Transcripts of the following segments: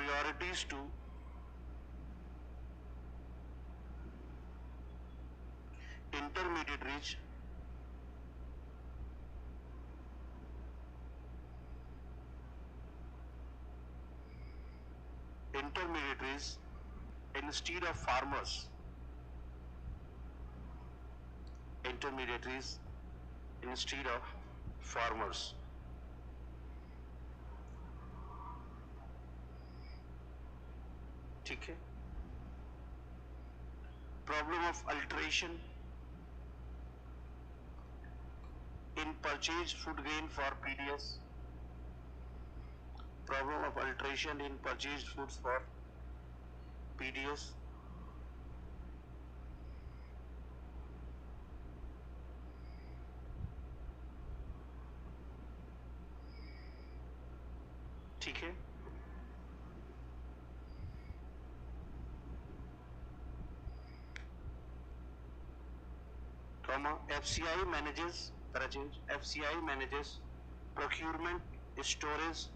priorities to intermediaries instead of farmers. Intermediaries instead of farmers. ठीक है. Problem of alteration in purchased food grain for PDS. Problem of alteration in purchased foods for PDS. ठीक है. FCI manages procurement, storage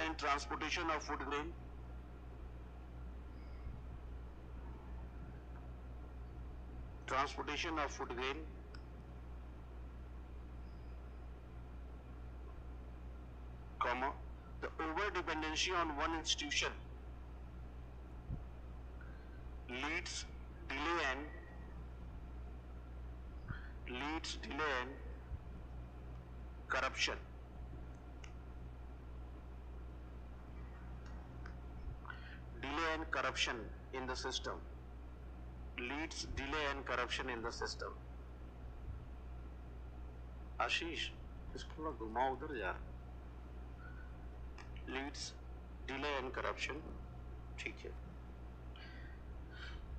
and transportation of food grain. Transportation of food grain. Comma, the over dependency on one institution leads delay and corruption. Delay and corruption in the system. Leads delay and corruption in the system. आशीष, इसको थोड़ा घुमाओ उधर यार. Leads delay and corruption. ठीक है.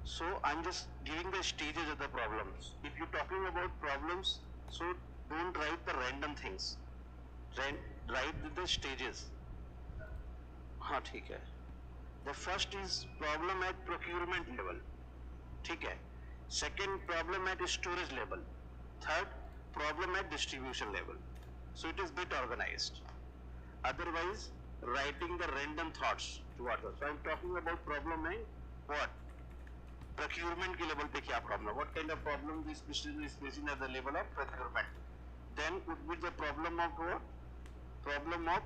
So I'm just giving the stages of the problems. If you're talking about problems, so don't write the random things. Write the stages. हाँ ठीक है. The first is problem at procurement level. ठीक है. Second, problem at storage level. Third, problem at distribution level. So it is bit organized. Otherwise, writing the random thoughts towards us. So I'm talking about problem in what? Procurement के level पे क्या problem है? What kind of problem this business is facing at the level of procurement? Then would be the problem of what? Problem of,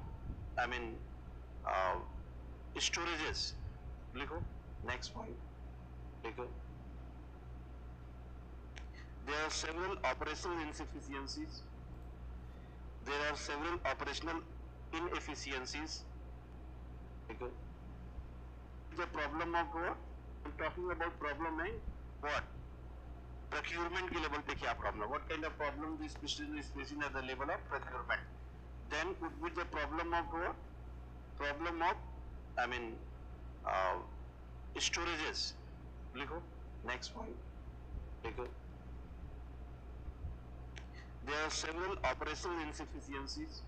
storages. लिखो. Next point. लिखो. There are several operational inefficiencies. Okay. The problem of what? I'm talking about problem in what? Procurement के level पे क्या problem? What kind of problem this business is facing at the level of procurement? Then would be the problem of what? Problem of, storages. लिखो. Next point. लिखो. There are several operational inefficiencies.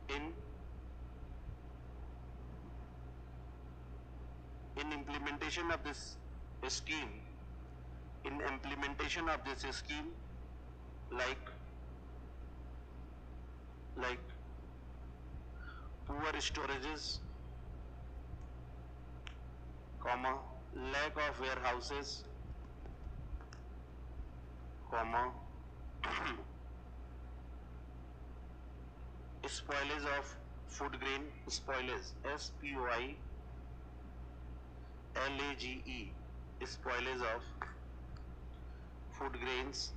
In implementation of this scheme. Like poor storages, comma, lack of warehouses, comma, spoilage of food grain, spoilage, SPOILAGE, spoilage of food grains,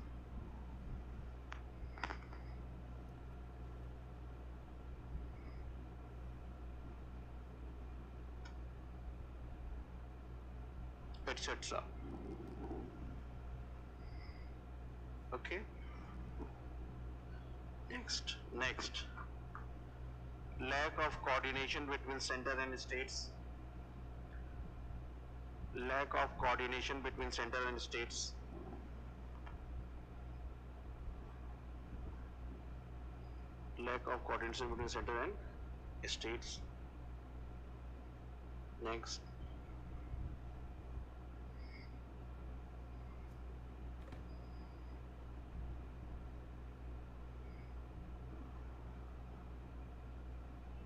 etc. Okay. Next. Lack of coordination between center and states. lack of coordination between center and states. Next,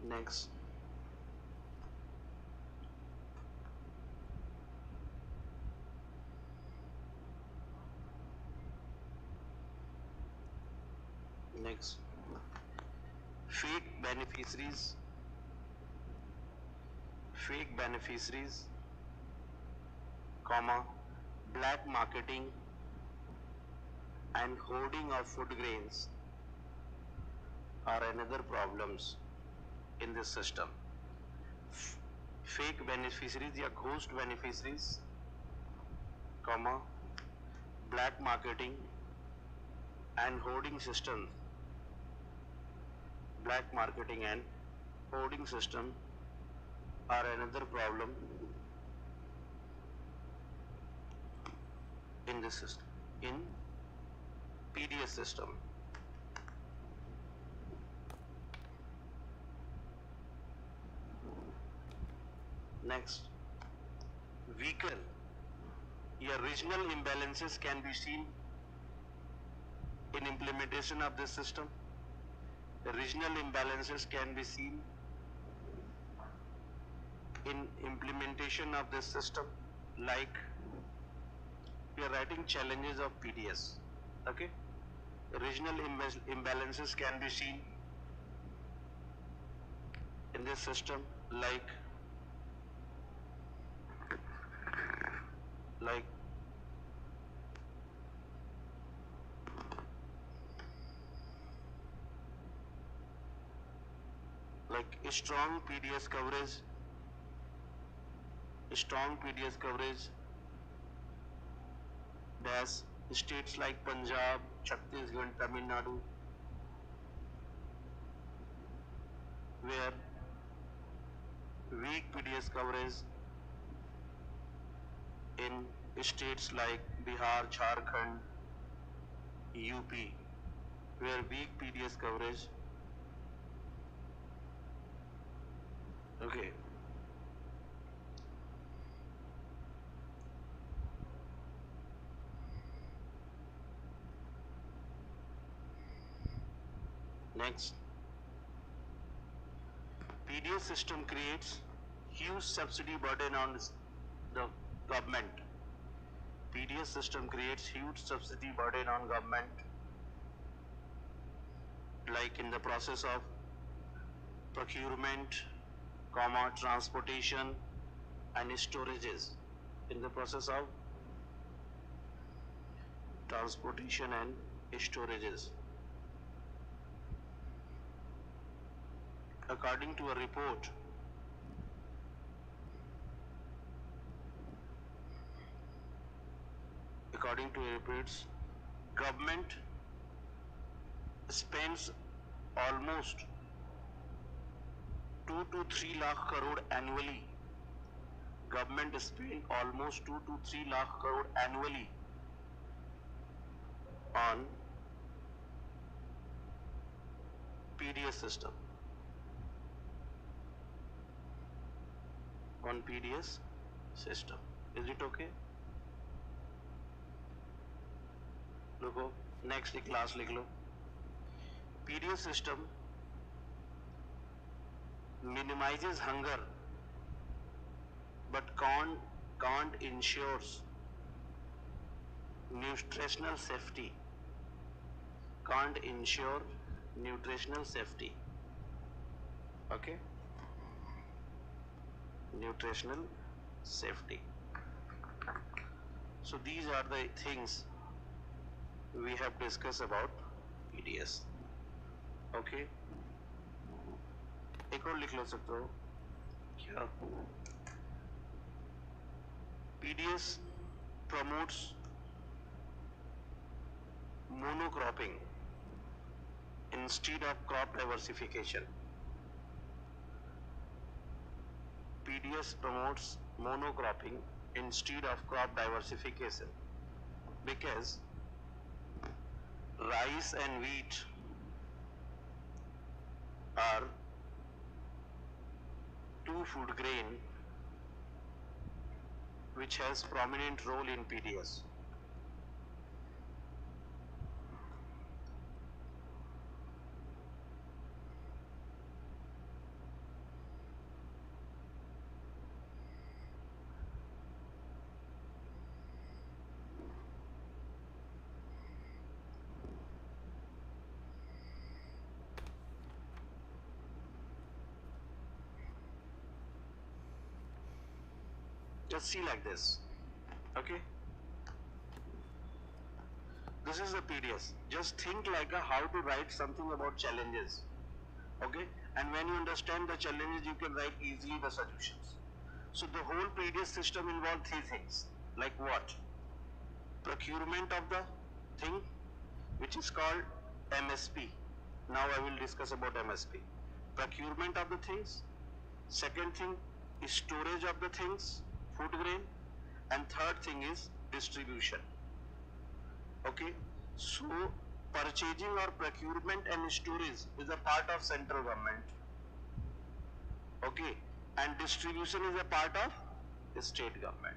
next, next, fake beneficiaries, comma, black marketing and hoarding of food grains are another problems in this system. Fake beneficiaries या ghost beneficiaries, comma, black marketing and hoarding system, black marketing and hoarding system are another problem in this system, in PDS system. Next, vehicle या regional imbalances can be seen in implementation of this system. The regional imbalances can be seen in implementation of this system, like we are writing challenges of PDS. Okay, regional imbalances can be seen in this system, like strong PDS coverage dash states like Punjab, Chhattisgarh, Tamil Nadu, where weak PDS coverage in states like Bihar, Jharkhand, UP, where weak PDS coverage. Okay. Next, PDS system creates huge subsidy burden on the government. PDS system creates huge subsidy burden on government, like in the process of procurement, comma, transportation and storages. In the process of transportation and storages. According to a report, government spends almost 2 to 3 lakh crore annually. Government spends almost 2 to 3 lakh crore annually on PDS system. On PDS system. Is it okay? Look, next class लिख लो. PDS system minimizes hunger but can't ensures nutritional safety. Can't ensure nutritional safety. Okay? Nutritional safety. So these are the things we have discussed about PDS. Okay? एक और लिख लो सकते हो क्या? PDS promotes monocropping instead of crop diversification. PDS promotes monocropping instead of crop diversification because rice and wheat are two food grain which has prominent role in PDS. Just see like this, okay? This is the PDS. Just think like how to write something about challenges, okay? And when you understand the challenges, you can write easily the solutions. So the whole PDS system involves three things, like what? Procurement of the thing, which is called MSP. Now I will discuss about MSP. Procurement of the things. Second thing is storage of the things, food grain, and third thing is distribution. Okay, so purchasing or procurement and storage is a part of central government. Okay, and distribution is a part of the state government.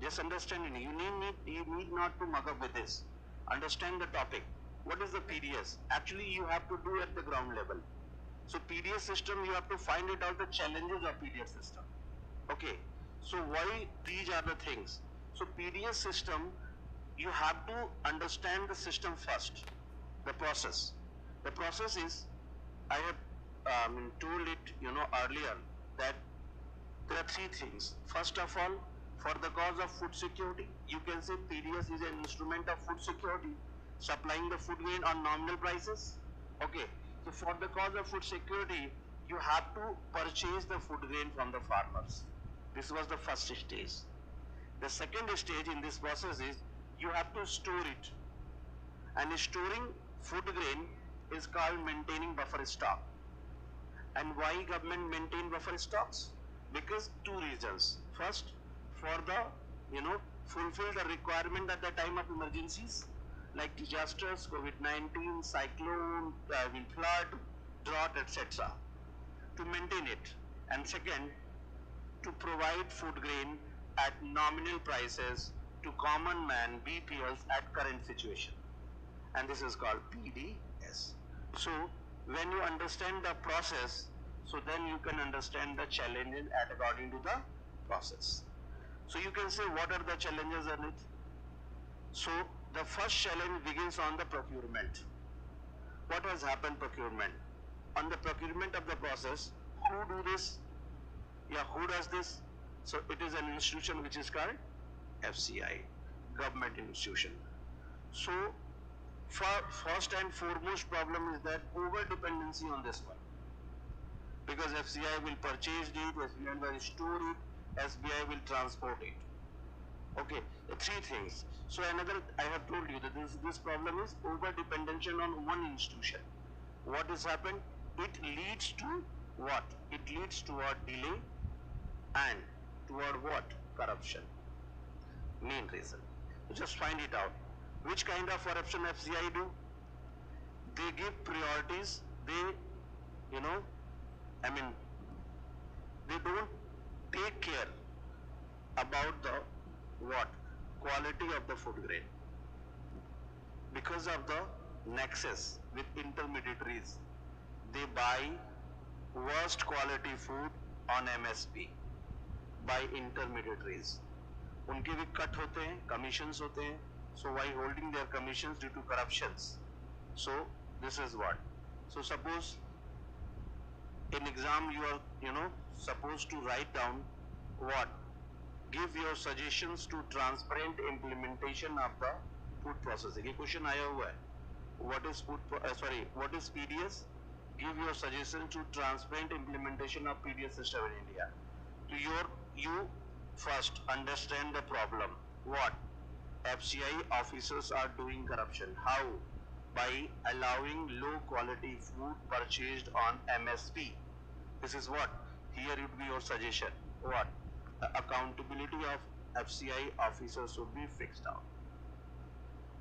Just understanding, you need not to mug up with this. Understand the topic. What is the PDS? Actually, you have to do at the ground level. So PDS system, you have to find it out the challenges of PDS system. Okay, so why these are the things? So PDS system, you have to understand the system first, the process. The process is, I have told it earlier that there are three things. First of all, for the cause of food security, you can say PDS is an instrument of food security, supplying the food grain on nominal prices. Okay, so for the cause of food security, you have to purchase the food grain from the farmers. This was the first stage. The second stage in this process is you have to store it. And storing food grain is called maintaining buffer stock. And why government maintain buffer stocks? Because two reasons. First, for the fulfill the requirement at the time of emergencies like disasters, COVID-19, cyclone, flood, drought, etc. to maintain it. And second, to provide food grain at nominal prices to common man, BPLs at current situation. And this is called PDS. So when you understand the process, so then you can understand the challenges according to the process. So you can say what are the challenges in it? So the first challenge begins on the procurement. What has happened procurement? On the procurement of the process, who do this? Yeah, who does this? So it is an institution which is called FCI, government institution. So first and foremost problem is that over dependency on this one. Because FCI will purchase it, SBI will store it, SBI will transport it. Okay, the three things. So another, I have told you that this problem is over dependency on one institution. What has happened? It leads to what? It leads toward delay and toward what? Corruption. Main reason. So just find it out. Which kind of corruption FCI do? They give priorities. They, they don't take care about the what? Quality of the food grain. Because of the nexus with intermediaries, they buy worst quality food on MSP by intermediaries. उनके भी cut होते हैं, commissions होते हैं. So while holding their commissions due to corruptions, so this is what. So suppose in exam you are supposed to write down what? Give your suggestions to transparent implementation of the food processing. ये question आया हुआ है. What is what is PDS? Give your suggestions to transparent implementation of PDS system in India. You first understand the problem. What? FCI officers are doing corruption. How? By allowing low quality food purchased on MSP. This is what? Here would be your suggestion. What? The accountability of FCI officers should be fixed out.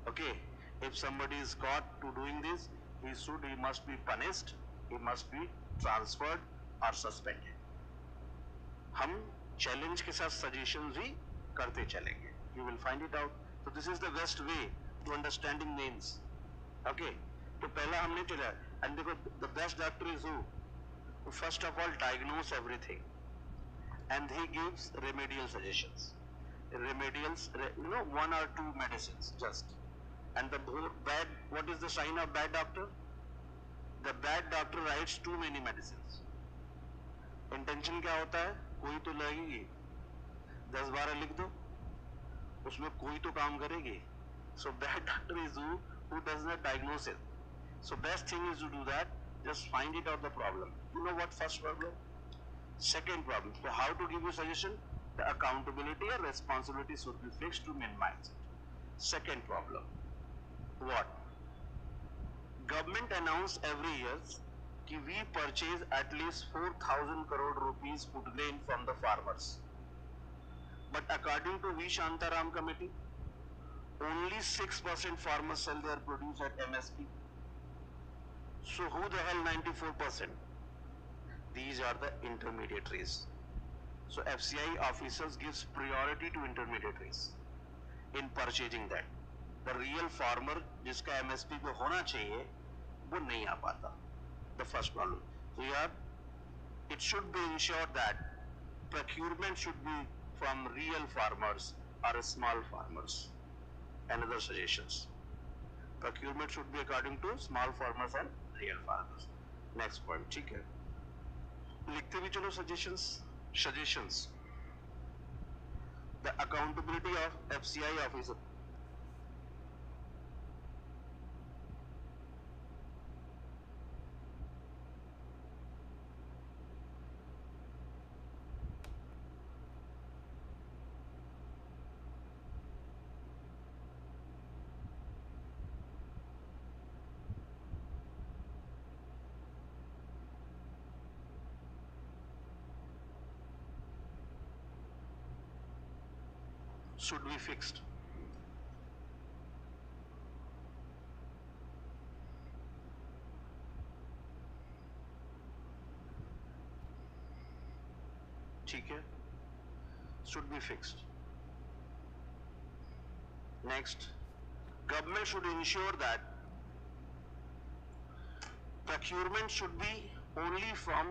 Okay, if somebody is caught to doing this, he must be punished he must be transferred or suspended. हम challenge के साथ suggestions भी करते चलेंगे. You will find it out. So this is the best way to understanding names. Okay. तो पहला हमने चला, and देखो the best doctor is who? Who first of all diagnose everything, and he gives remedial suggestions. Remedials, one or two medicines just. And the bad, what is the sign of bad doctor? The bad doctor writes too many medicines. Intention क्या होता है? कोई तो लगेगी, 10-12 लिख दो, उसमें कोई तो काम करेगी. So bad doctor is who does not diagnose it. So best thing is to do that. Just find it out the problem. You know what first problem? Second problem. So how to give you suggestion? The accountability or responsibility should be fixed to minimize it. Second problem. What? Government announced every year that we purchase at least 4,000 crore rupees food grain from the farmers. But according to V. Shantaram committee, only 6% farmers sell their produce at MSP. So who the hell 94%? These are the intermediaries. So FCI officers gives priority to intermediaries in purchasing that. The real farmer जिसका MSP पे होना चाहिए वो नहीं आ पाता. The first problem. So here it should be ensured that procurement should be from real farmers or small farmers. Another suggestions. Procurement should be according to small farmers and real farmers. Next point. ठीक है. लिखते भी चलो suggestions. The accountability of FCI officer. Should be fixed. ठीक है, should be fixed. Next, government should ensure that procurement should be only from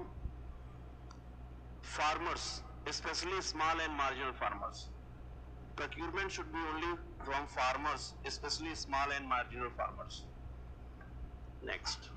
farmers, especially small and marginal farmers. Procurement should be only from farmers, especially small and marginal farmers. Next.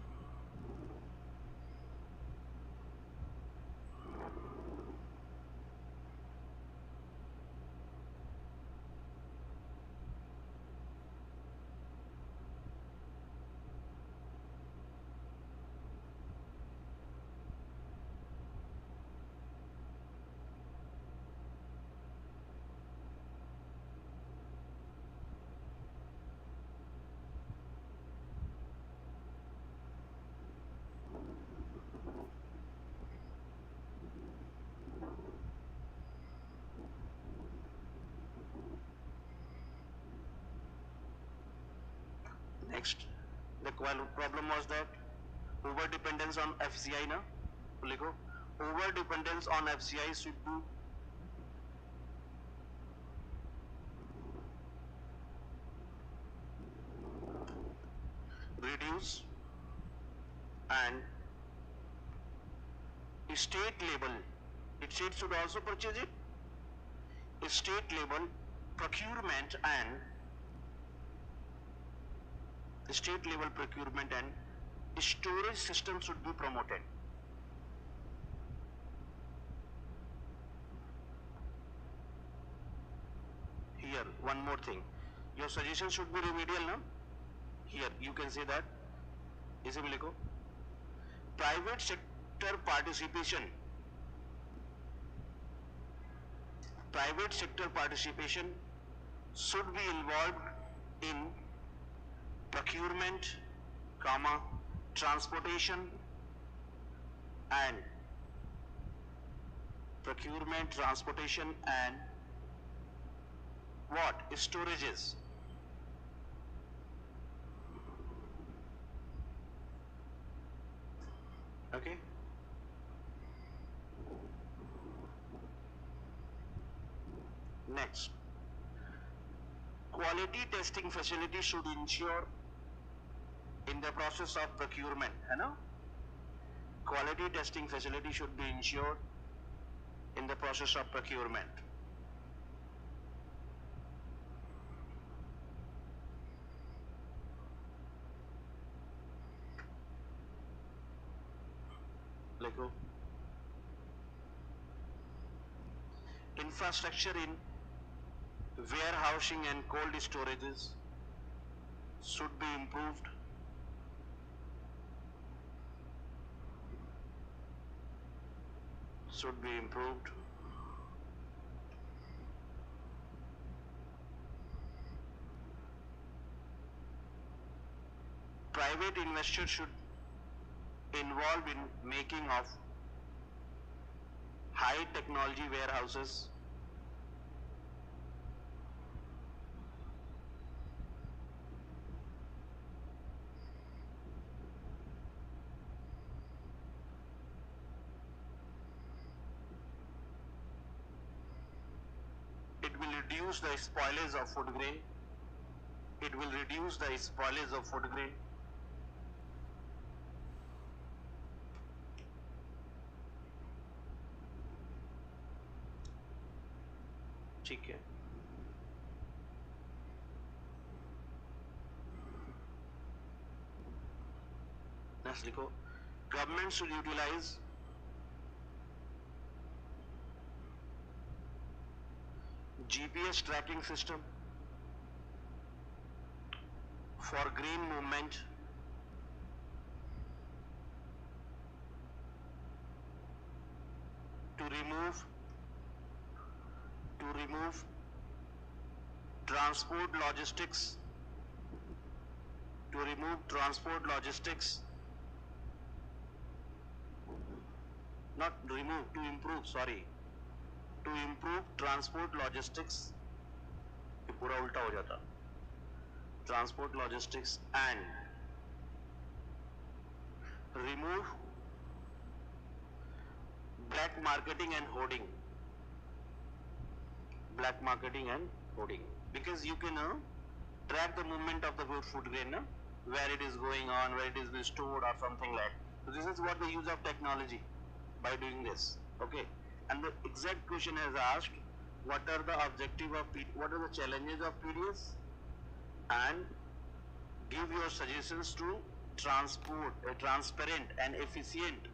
Next, the problem was that over dependence on FCI na. लिखो, over dependence on FCI should be reduce, and state level, state should also purchase it. State level procurement and state level procurement and storage system should be promoted. Here, one more thing. Your suggestion should be remedial, no? Here, you can say that. इसे भी लिखो. Private sector participation. Private sector participation should be involved in procurement, transportation, and what? Storages. Okay. Next, quality testing facility should ensure in the process of procurement, है ना? Quality testing facility should be ensured in the process of procurement. Lego. Infrastructure in warehousing and cold storages should be improved. Should be improved. Private investors should involve in making of high technology warehouses. It will reduce the spoilage of food grain. It will reduce the spoilage of food grain. ठीक है. Next लिखो. Government should utilize GPS tracking system for green movement to remove transport logistics, not remove, to improve, sorry, to improve transport logistics. ये पूरा उल्टा हो जाता. Transport logistics and remove black marketing and hoarding. Because you can track the movement of the food grain, where it is going on, where it is being stored or something like. So this is what the use of technology by doing this. Okay. And the exact question has asked, what are the objective of what are the challenges of PDS, and give your suggestions to transport a transparent and efficient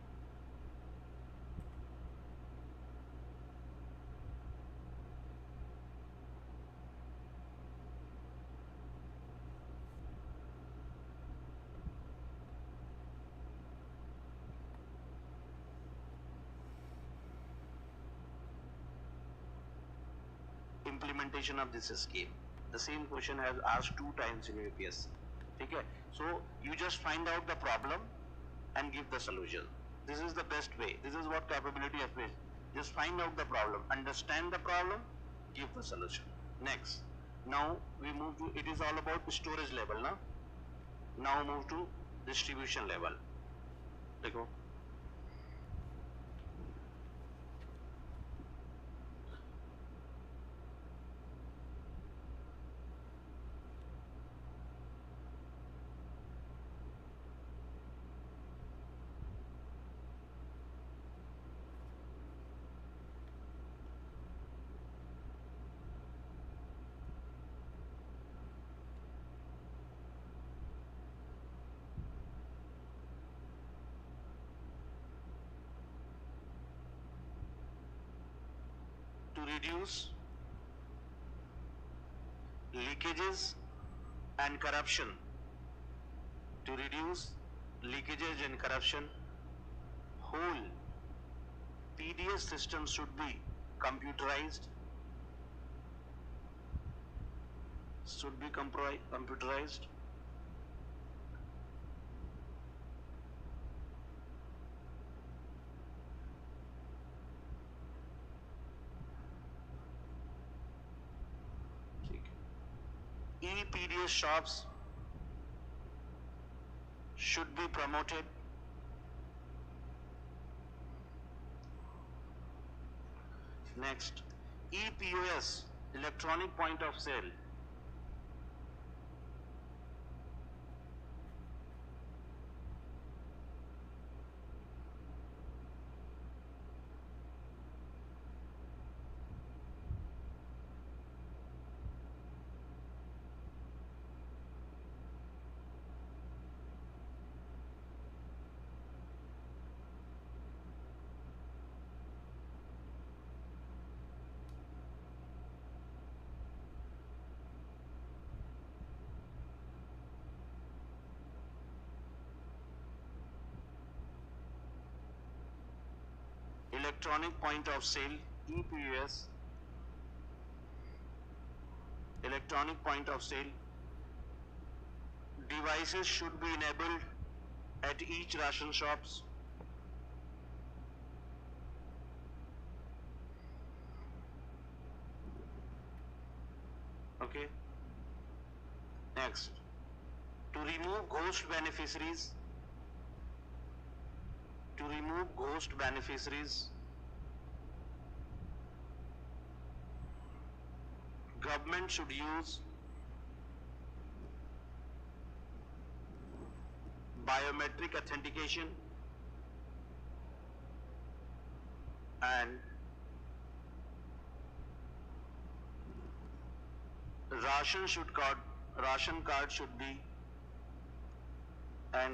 implementation of this scheme. The same question has asked 2 times in UPSC. Okay, so you just find out the problem and give the solution. This is the best way. This is what capability of it. Just find out the problem, understand the problem, give the solution. Next, now we move to, it is all about storage level, na? Now move to distribution level. देखो. To reduce leakages and corruption, whole PDS system should be computerized, E-PDS shops should be promoted Next, EPOS, electronic point of sale. Electronic point of sale, EPOS, electronic point of sale. Devices should be enabled at each ration shops. Okay. Next, to remove ghost beneficiaries, government should use biometric authentication and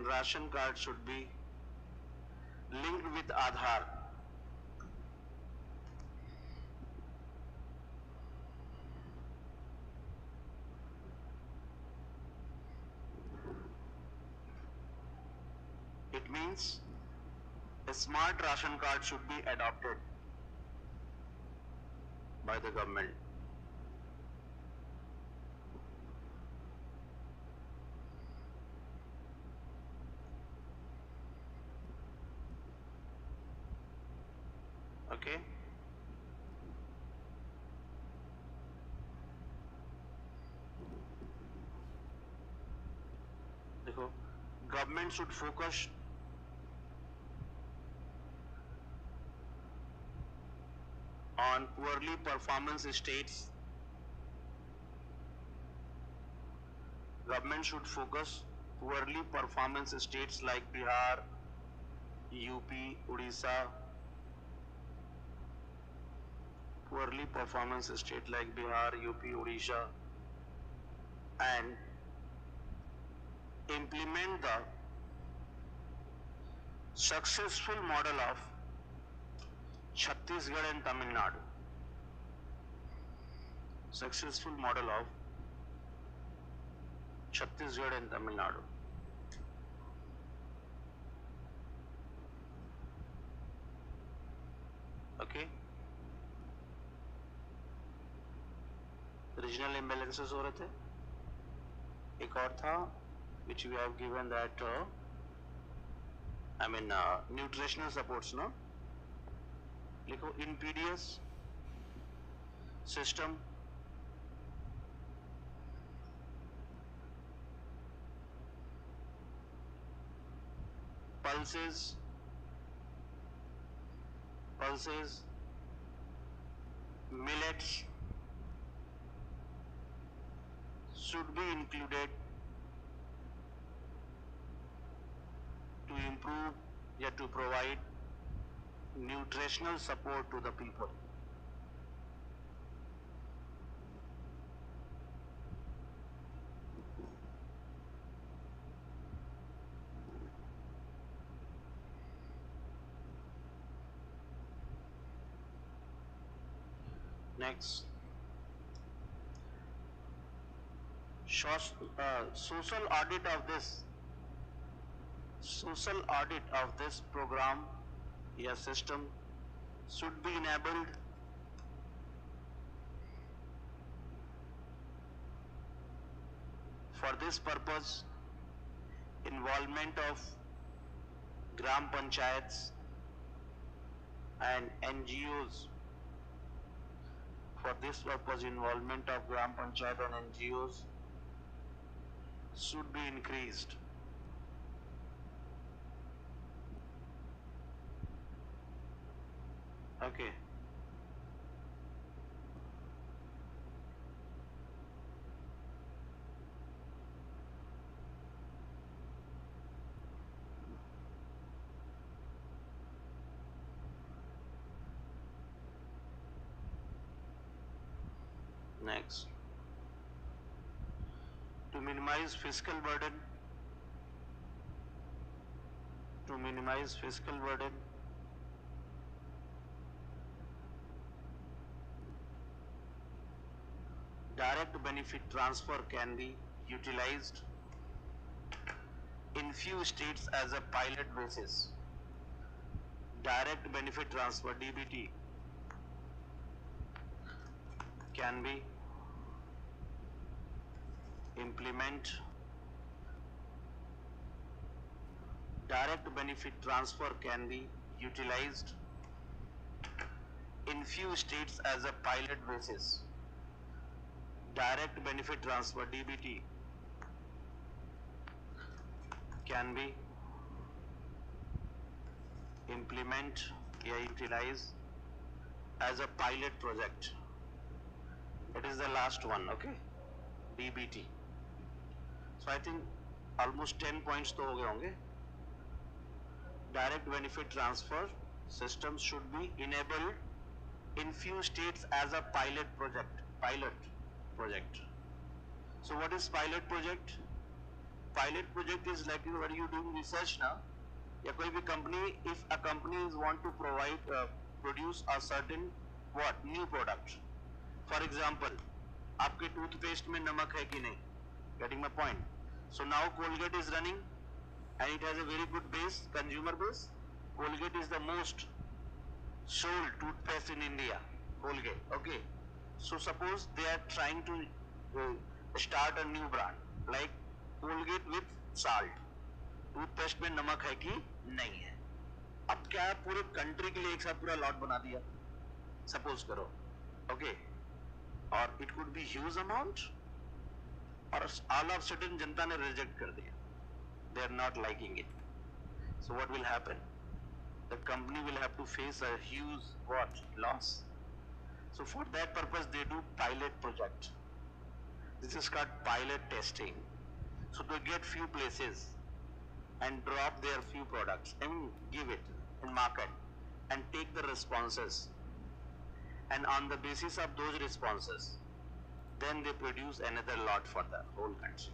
ration card should be linked with Aadhaar. It means a smart ration card should be adopted by the government. Okay. देखो, government should focus on poorly performance states. Government should focus poorly performance states like Bihar, UP, Odisha. Poorly performance state like Bihar, UP, Odisha, and implement the successful model of Chhattisgarh and Tamil Nadu. Successful model of Chhattisgarh and Tamil Nadu. Okay. Regional imbalances हो रहे थे. एक और था which we have given that nutritional supports, no? लिखो in PDS system pulses, millets should be included to improve to provide nutritional support to the people. Next, social audit of this program system should be enabled. For this purpose, involvement of gram panchayats and NGOs. For this purpose, involvement of gram panchayat and NGOs should be increased. Okay. Next, to minimize fiscal burden, direct benefit transfer can be utilized in few states as a pilot basis. Direct benefit transfer (DBT) can be implement. Direct benefit transfer can be utilized in few states as a pilot basis. Direct benefit transfer (DBT) can be implement या utilize as a pilot project. It is the last one, okay? DBT. So I think almost 10 points तो हो गए होंगे. Direct benefit transfer systems should be enabled in few states as a pilot project. So what is pilot project? Pilot project is like when you doing research now. या कोई भी company, if a company is want to produce a certain new product. For example, आपके toothpaste में नमक है कि नहीं? Getting my point? So now Colgate is running and it has a very good base, consumer base. Colgate is the most sold toothpaste in India. Colgate, okay. So suppose they are trying to start a new brand like Colgate with salt. Toothpaste में नमक है कि नहीं है. अब क्या है, पूरे कंट्री के लिए एक साथ पूरा लॉट बना दिया, सपोज करो, ओके. और it could be huge amount, और ऑल ऑफ सडन जनता ने रिजेक्ट कर दिया. They are not liking it. So what will happen? The company will have to face a huge loss. So for that purpose they do pilot project. This is called pilot testing. So they get few places and drop their few products and give it in market and take the responses, and on the basis of those responses then they produce another lot for the whole country.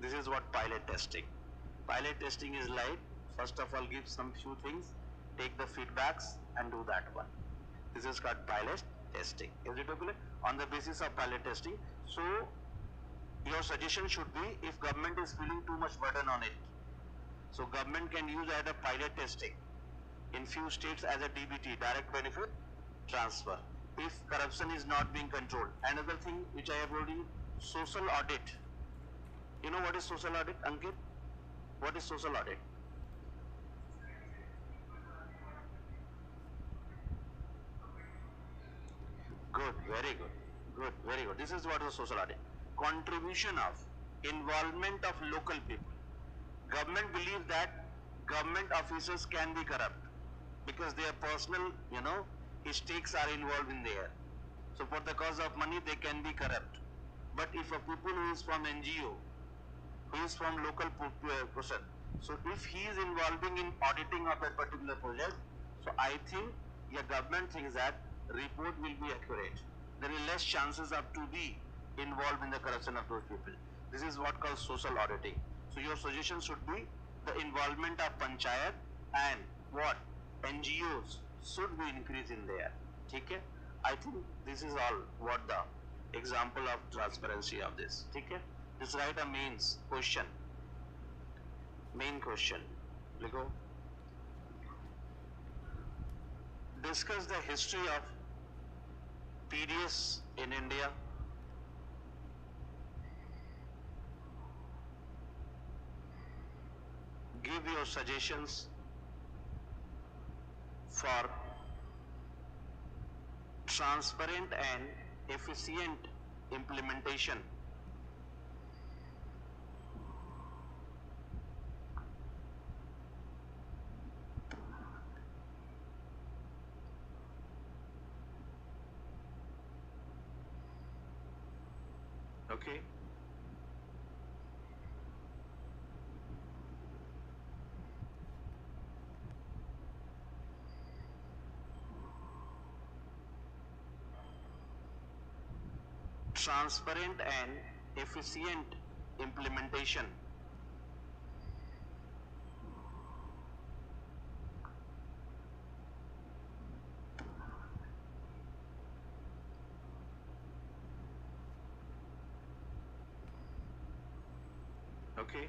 This is what pilot testing. Pilot testing is like, first of all, give some few things, take the feedbacks and do that one. This is called pilot testing. Is it okay? On the basis of pilot testing, so your suggestion should be, if government is feeling too much burden on it, so government can use as a pilot testing in few states as a DBT, direct benefit transfer, if corruption is not being controlled. Another thing which I have already, social audit. You know what is social audit, Ankit? What is social audit? Good, very good. Good, very good. This is what is social audit. Contribution of, involvement of local people. Government believes that government officers can be corrupt because their personal, stakes are involved in there. So for the cause of money, they can be corrupt. But if a people who is from NGO, who is from local person, so if he is involving in auditing of that particular project, so I think your government thinks that report will be accurate. There is less chances of to be involved in the corruption of those people. This is what called social auditing. So your suggestion should be the involvement of panchayat and NGOs should be increased in there. Okay? I think this is all what the example of transparency of this. Okay? Just write a main question. Ligo. Discuss the history of PDS in India. Give your suggestions for transparent and efficient implementation okay. transparent and efficient implementation. Okay.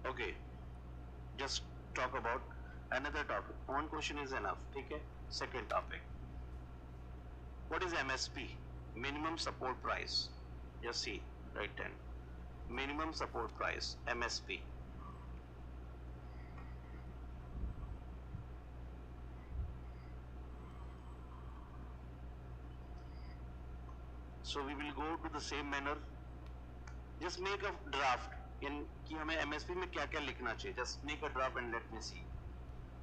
Okay. Just talk about another topic. One question is enough. Okay. Second topic. What is MSP? Minimum support price. Just see. Right 10. Minimum support price. MSP. So we will go to the same manner. Just make a draft in कि हमें MSP में क्या क्या लिखना चाहिए. Just make a draft and let me see.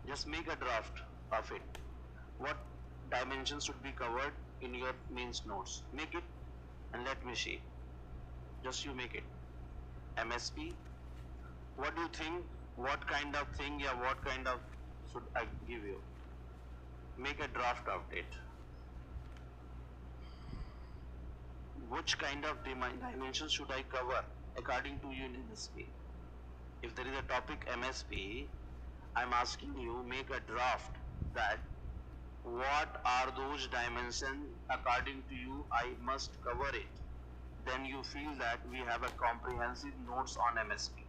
Just make a draft of it. What dimensions should be covered in your mains notes? Make it and let me see. Just you make it. MSP. What do you think? What kind of thing? Yeah, what kind of should I give you? Make a draft of it. Which kind of dimensions should I cover according to you in MSP? If there is a topic MSP, I'm asking you make a draft that what are those dimensions according to you I must cover it. Then you feel that we have a comprehensive notes on MSP.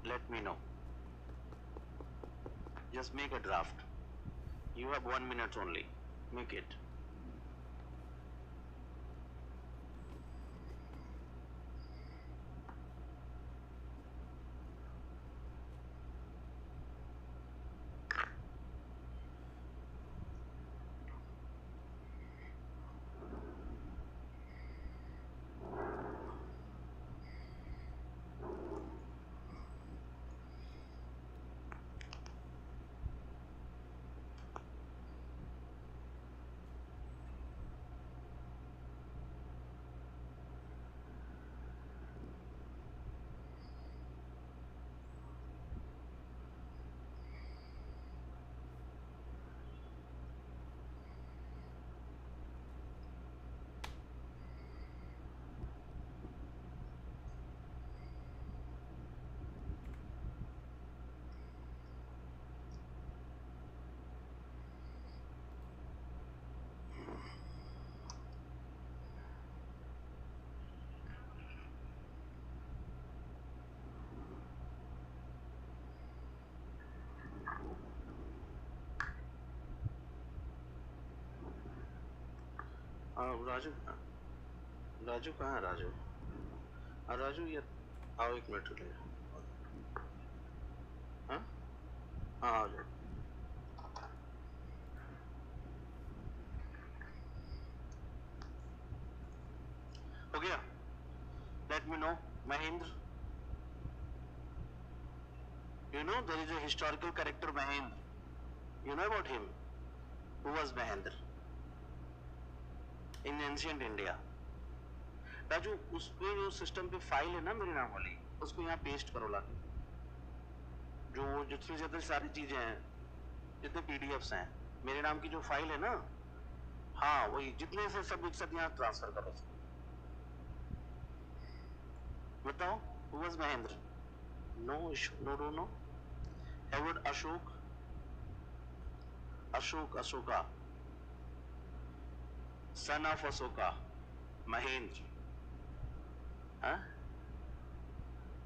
Let me know. Just make a draft. You have 1 minute only. Make it. Raju Raju कहाँ है राजू? राजू ये आओ 1 minute ले. हाँ हाँ आ जाओ. हो गया? Let me know. Mahendra. You know there is a historical character Mahendra. You know about him? Who was Mahendra? In ancient India. Raju उसपे जो सिस्टम पे फाइल है ना मेरे नाम वाली, उसको यहाँ पेस्ट करो लाके. जो जितनी ज्यादा सारी चीजें हैं, जितने पीडीएफ्स हैं, मेरे नाम की जो फाइल है ना, हाँ वही जितने से सब एक साथ यहाँ ट्रांसफर करो. बताओ who was Mahendra? No issue, no. Edward Ashok, Ashoka, son of Ashoka, Mahendra. Huh?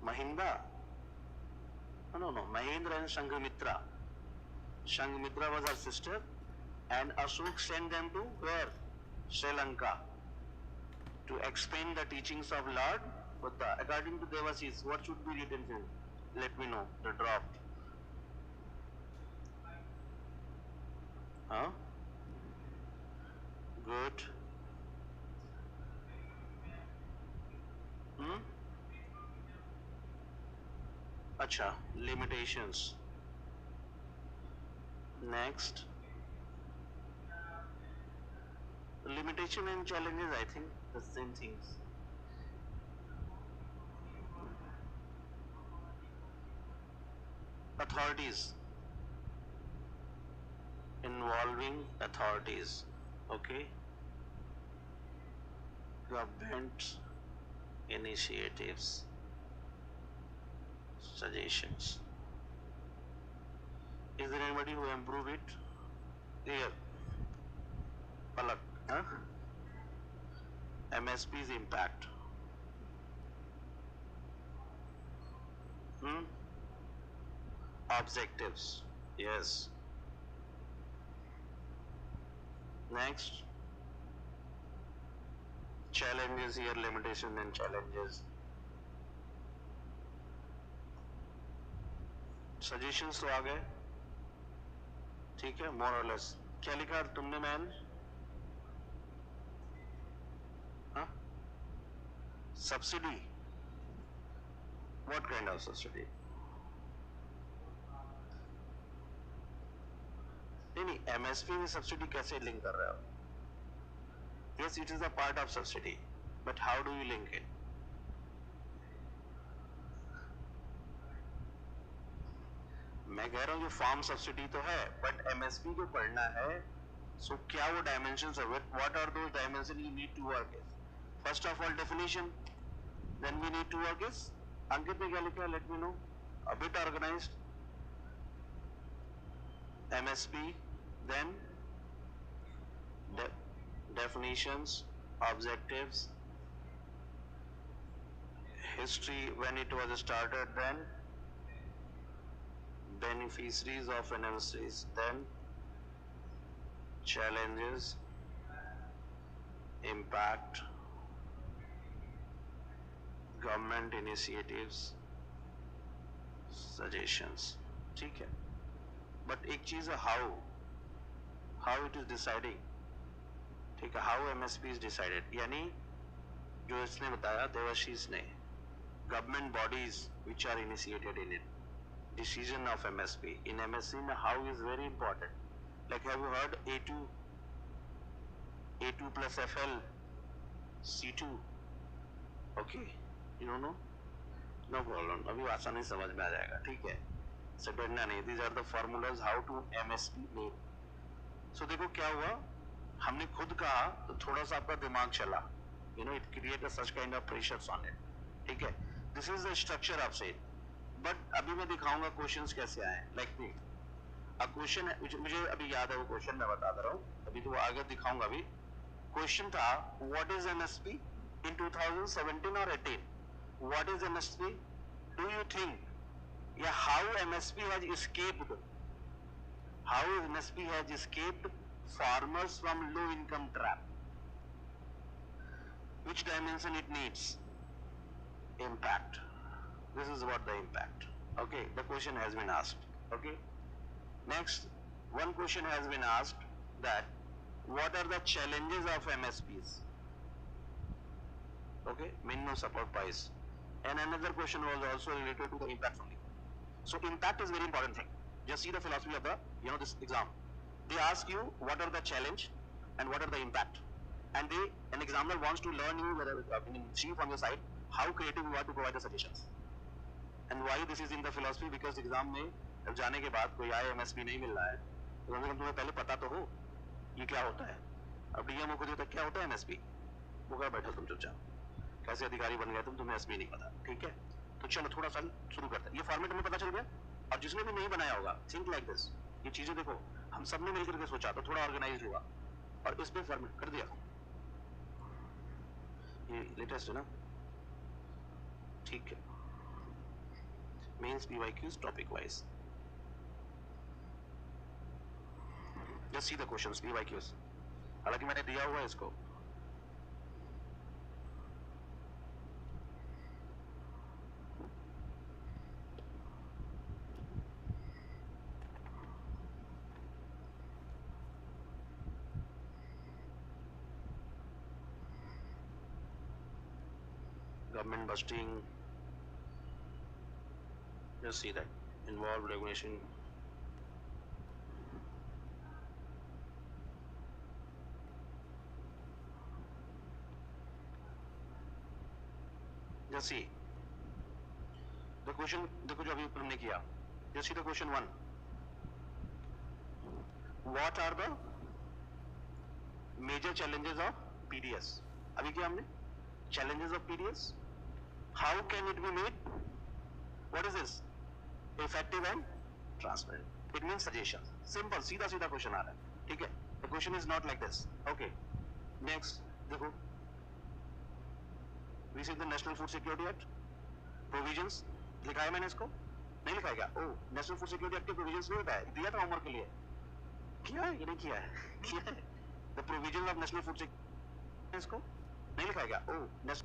Mahinda? No. Mahendra and Sanghamitra. Sanghamitra was her sister, and Ashok sent them to where? Sri Lanka, to explain the teachings of Lord Buddha. According to Devashish, what should be written here? Let me know. The draft. Huh? Good. Acha, limitations. Next. Limitation and challenges, I think the same things. authorities, involving authorities, okay, government initiatives, suggestions. Is there anybody who improve it? Here, Palak, huh? MSP's impact. Hmm? Objectives. Yes. Next. Challenges here, limitation and challenges. Suggestions तो आ गए, ठीक है, more or less. क्या लिखा तुमने man? हाँ? Subsidy. What kind of subsidy? नहीं, MSP में सब्सिडी कैसे लिंक कर रहे हो? Yes, it is a part of subsidy, but how do you link it? मैं कह रहा हूँ ये फार्म सब्सिडी तो है, but MSP जो पढ़ना है, so क्या वो dimensions of it? What are those dimensions you need to work with? First of all, definition. Then we need to work with. अंकित ने क्या लिखा है? Let me know. A bit organized. MSP. Then definitions, objectives, history when it was started, then beneficiaries of MSPs, then challenges, impact, government initiatives, suggestions. ठीक है, but एक चीज है how it is deciding, ठीक है, how MSP is decided, यानी जो इसने बताया देवाशीष ने, government bodies which are initiated in it, decision of MSP. In MSP, how is very important. Like have you heard A2 plus FL, C2? Okay, you don't know? No problem. अभी आसानी समझ में आ जाएगा, ठीक है, इससे डरना नहीं. These are the formulas how to MSP name. So देखो क्या हुआ, हमने खुद कहा तो थोड़ा सा आपका दिमाग चला, you know, it creates such kind of pressures on it, ठीक है. This is the structure of it. But अभी मैं दिखाऊंगा क्वेश्चंस कैसे आए. Like me, a question मुझे अभी याद है वो क्वेश्चन मैं बता दे रहा हूँ, अभी तो वो आगे दिखाऊंगा. अभी क्वेश्चन था what is MSP in 2017 or 18? What is MSP? Do you think? Yeah, how MSP has escaped? How MSP has escaped farmers from low income trap? Which dimension it needs? Impact. This is what the impact. Okay, the question has been asked. Okay. Next, one question has been asked that what are the challenges of MSPs? Okay, minimum support price. And another question was also related to the impact only. So impact is very important thing. Just see the philosophy of the, you know, this exam. They ask you what are the challenge and what are the impact, and an examiner wants to learn you, see from your side how creative you are to provide the suggestions. And why this is in the philosophy? Because exam में जब जाने के बाद कोई आए MSP नहीं मिल रहा है, तो कम से कम तुम्हें पहले पता तो हो ये क्या होता है. अब DM को देता क्या होता है MSP, वो कहा बैठो तुम चुपचाप, कैसे अधिकारी बन गए तुम, तुम्हें MSP नहीं पता, ठीक है. तो चलो थोड़ा सा शुरू करते हैं. ये फॉर्मेट हमें पता चल गया, और जिसने भी नहीं बनाया होगा थिंक लाइक दिस. ये चीजें देखो हम सब ने मिलकर के सोचा तो थोड़ा ऑर्गेनाइज हुआ और इस पे फॉर्मेट कर दिया. ये लेटेस्ट है ना, ठीक है. Mains PYQs topic wise. Just see the questions PYQs. हालांकि मैंने दिया हुआ है इसको. Government busting, just see that, involved regulation, just see the question. देखो जो अभी हमने किया You see the question 1. What are the major challenges of PDS? अभी क्या हमने challenges of PDS? How can it be made? What is this? Effective and transparent. It means suggestion. Simple, सीधा सीधा question आ रहा है, ठीक है? The question is not like this. Okay. Next, देखो. We see the National Food Security Act. Provisions. लिखा है मैंने इसको? नहीं लिखा है क्या? Oh, National Food Security Act के provisions नहीं बताया. दिया था homework के लिए. किया है? ये नहीं किया है. किया है. The provisions of National Food Security Act इसको? नहीं लिखा है क्या? Oh, Next,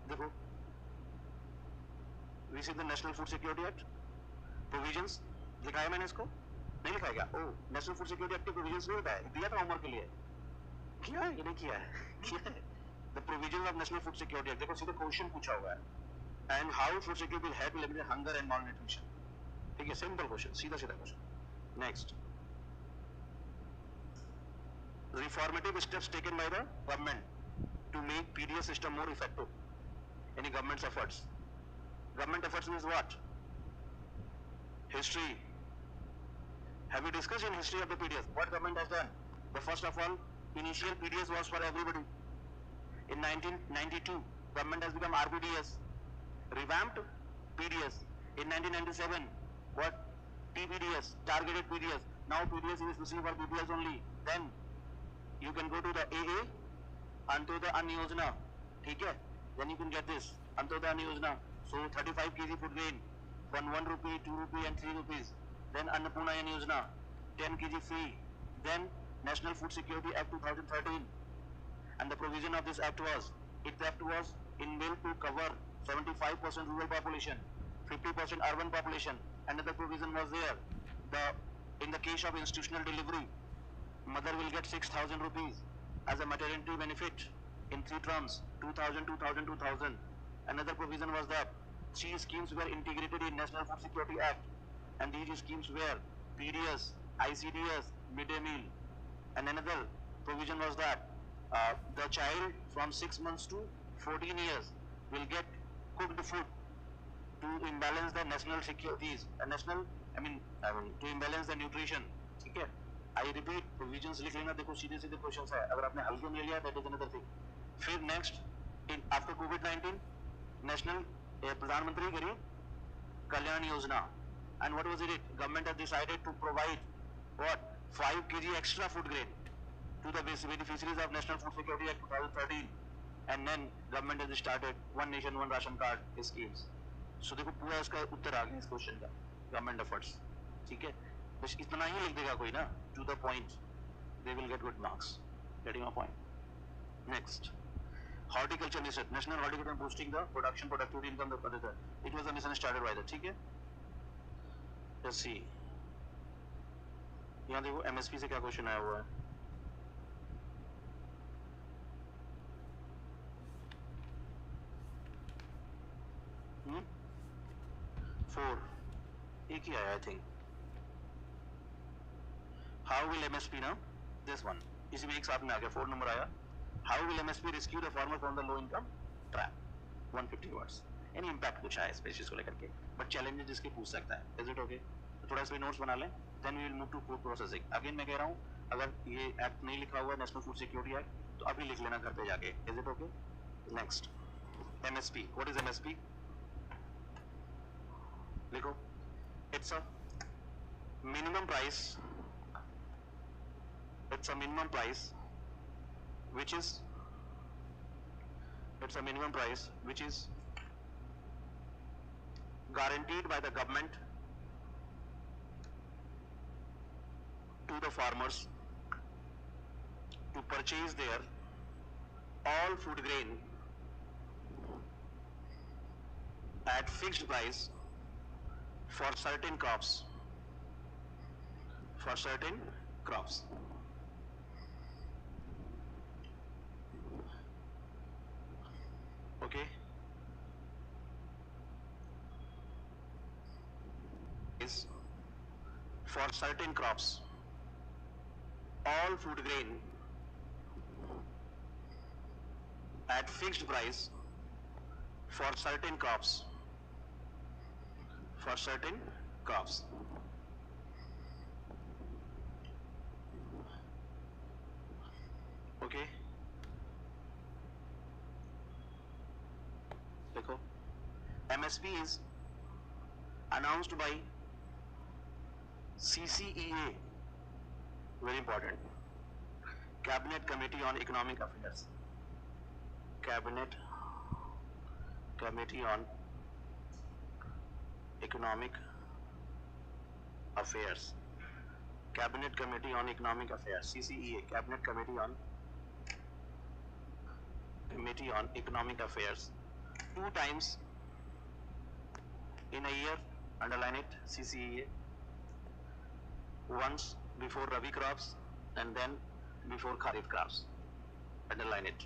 देखो. We see the National Food Security Act. Provisions. लिखा है मैंने इसको? नहीं लिखा है क्या? Oh, National Food Security Act के provisions नहीं बताया. दिया था homework के लिए. किया है? ये नहीं किया है. किया है. The provisions of National Food Security Act. देखो सीधे क्वेश्चन पूछा हुआ है. And how food security will help eliminate hunger and malnutrition. ठीक है, simple question, सीधा सीधा question. Next. Reformative steps taken by the government to make PDS system more effective. Any government's efforts? Government efforts means what? History. Have you discussed in history of the PDS? What government has done? The first of all, initial PDS was for everybody. In 1992, government has become RPDS. Revamped PDS. In 1997, what? TPDS, targeted PDS. Now PDS is received for PDS only. Then you can go to the AA, Antyodaya Ann Yojana. ठीक है? Then you can get this Antyodaya Ann Yojana. So 35 kg food grain, 1 rupee, 2 rupee, and 3 rupees. Then Annapurna Ann Yojana, 10 kg free. Then National Food Security Act 2013, and the provision of this act was, inbuilt to cover 75% rural population, 50% urban population. Another provision was there. In the case of institutional delivery, mother will get 6,000 rupees as a maternity benefit in 3 terms, 2,000, 2,000, 2,000. Another provision was that 3 schemes were integrated in National Food Security Act, and these schemes were PDS, ICDS, midday meal. And another provision was that the child from 6 months to 14 years will get cooked food to imbalance the national securities, to imbalance the nutrition. ठीक है? I repeat, provisions लिख लेना. देखो सीधे सीधे questions है. अगर आपने हल्के में ले लिया, that is another thing. फिर next, after COVID-19, national प्रधानमंत्री गरीब Kalyan Yojana. And what was it? Government has decided to provide what? 5 kg extra food grain to the beneficiaries of National Food Security Act 2013. And then government has started one nation one ration card schemes. So देखो पूरा इसका उत्तर आ गया इस question का. Government efforts. ठीक है? बस इतना ही लिख देगा कोई ना, to the point, they will get good marks. Getting my point. Next. Horticulture mission. National horticulture boosting the production, productivity, income of the. It was a mission started by the. ठीक है? Let's see. यहाँ देखो MSP से क्या question आया हुआ है. Four. एक ही आया I think. How will MSP now? This one. इसी में एक साथ में आ गया. 4 नंबर आया. How will MSP rescue the farmer from the low income trap? 150 words. Any impact कुछ आया इस पे चीज को लेकर के. But challenges जिसके पूछ सकता है. Is it okay? तो थोड़ा इसमें notes बना लें. Then we will move to food processing. Again मैं कह रहा हूँ, अगर ये act नहीं लिखा हुआ है National Food Security Act, तो अभी लिख लेना घर पे जाके. Is it okay? Next. MSP. What is MSP? देखो. It's a minimum price. It's a minimum price which is guaranteed by the government to the farmers to purchase their all food grain at fixed price for certain crops. Okay. Is for certain crops, all food grain at fixed price for certain crops. crops. Okay, देखो MSP is announced by CCEA, very important, Cabinet Committee on Economic Affairs. Cabinet Committee on Economic Affairs. Cabinet Committee on Economic Affairs, CCEA, Cabinet Committee on Economic Affairs. 2 times in a year, underline it, CCEA. Once before Rabi crops and then before Kharif crops, underline it.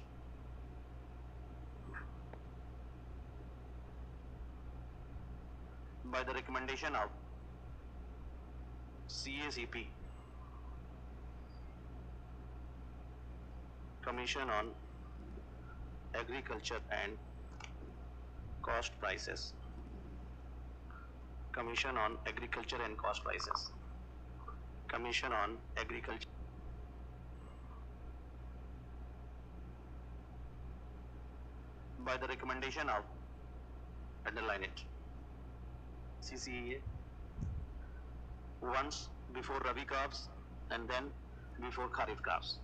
By the recommendation of CACP, Commission on Agriculture and Cost Prices. Commission on Agriculture and Cost Prices. Commission on Agriculture. By the recommendation of, underline it, CCEA, once before Rabi crops and then before Kharif crops,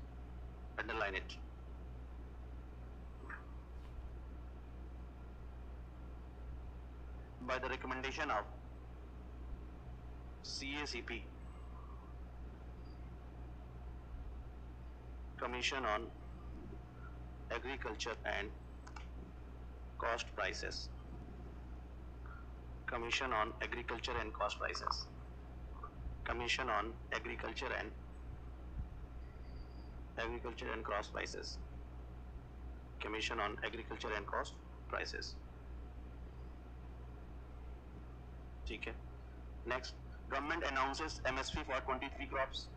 underline it. By the recommendation of CACP, Commission on Agriculture and Cost Prices. Commission on Agriculture and Cost Prices. Commission on Agriculture and Cost Prices. Commission on Agriculture and Cost Prices. ठीक है. Next, government announces MSP for 23 crops.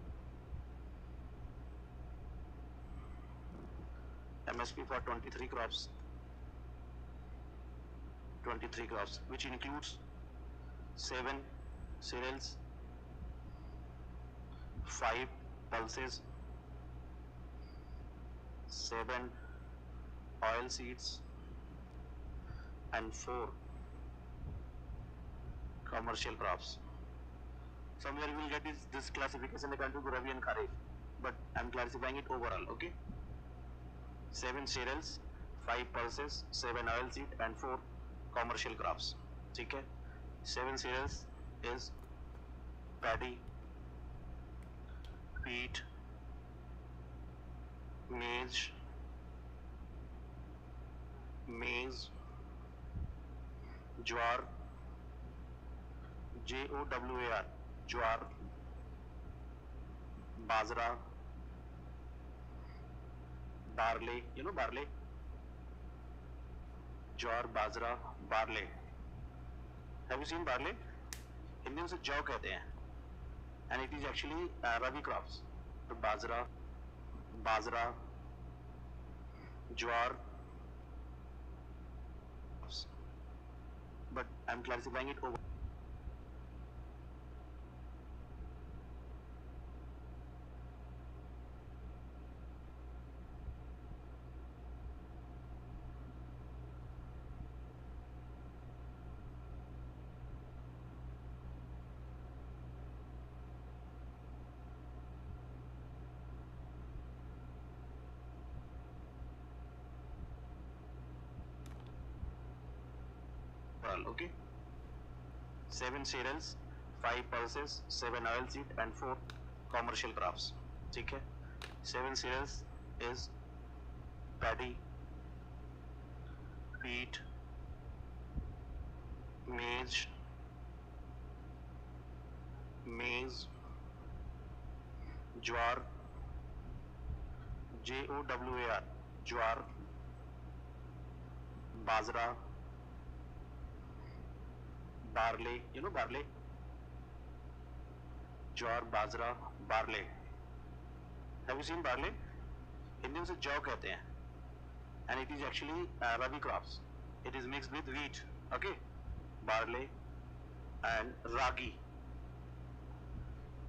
MSP for 23 crops. 23 crops, which includes 7 cereals, 5 pulses, 7 oil seeds, and 4 commercial crops. Somewhere you will get this classification according to Rabi and Kharif, but I am classifying it overall, okay? 7 cereals, 5 pulses, 7 oil seed, and 4 commercial crops. ठीक है? 7 cereals is paddy, wheat, maize, jowar, JOWAR, jowar, bajra, barley, you know barley, jowar, bajra, barley. Have you seen barley? Hindi में से जौ कहते हैं, and it is actually rabi crops. तो बाजरा, ज्वार, but I'm classifying it over. Okay, 7 cereals, 5 pulses, 7 oil seed, and 4 commercial crops. ठीक है? 7 cereals is paddy, wheat, maize, jowar, JOWAR, jowar, bajra, barley, you know barley, jowar, bajra, barley. Have you seen barley? Hindi में से जौ कहते हैं, and it is actually rabi crops. It is mixed with wheat. Okay, barley and ragi.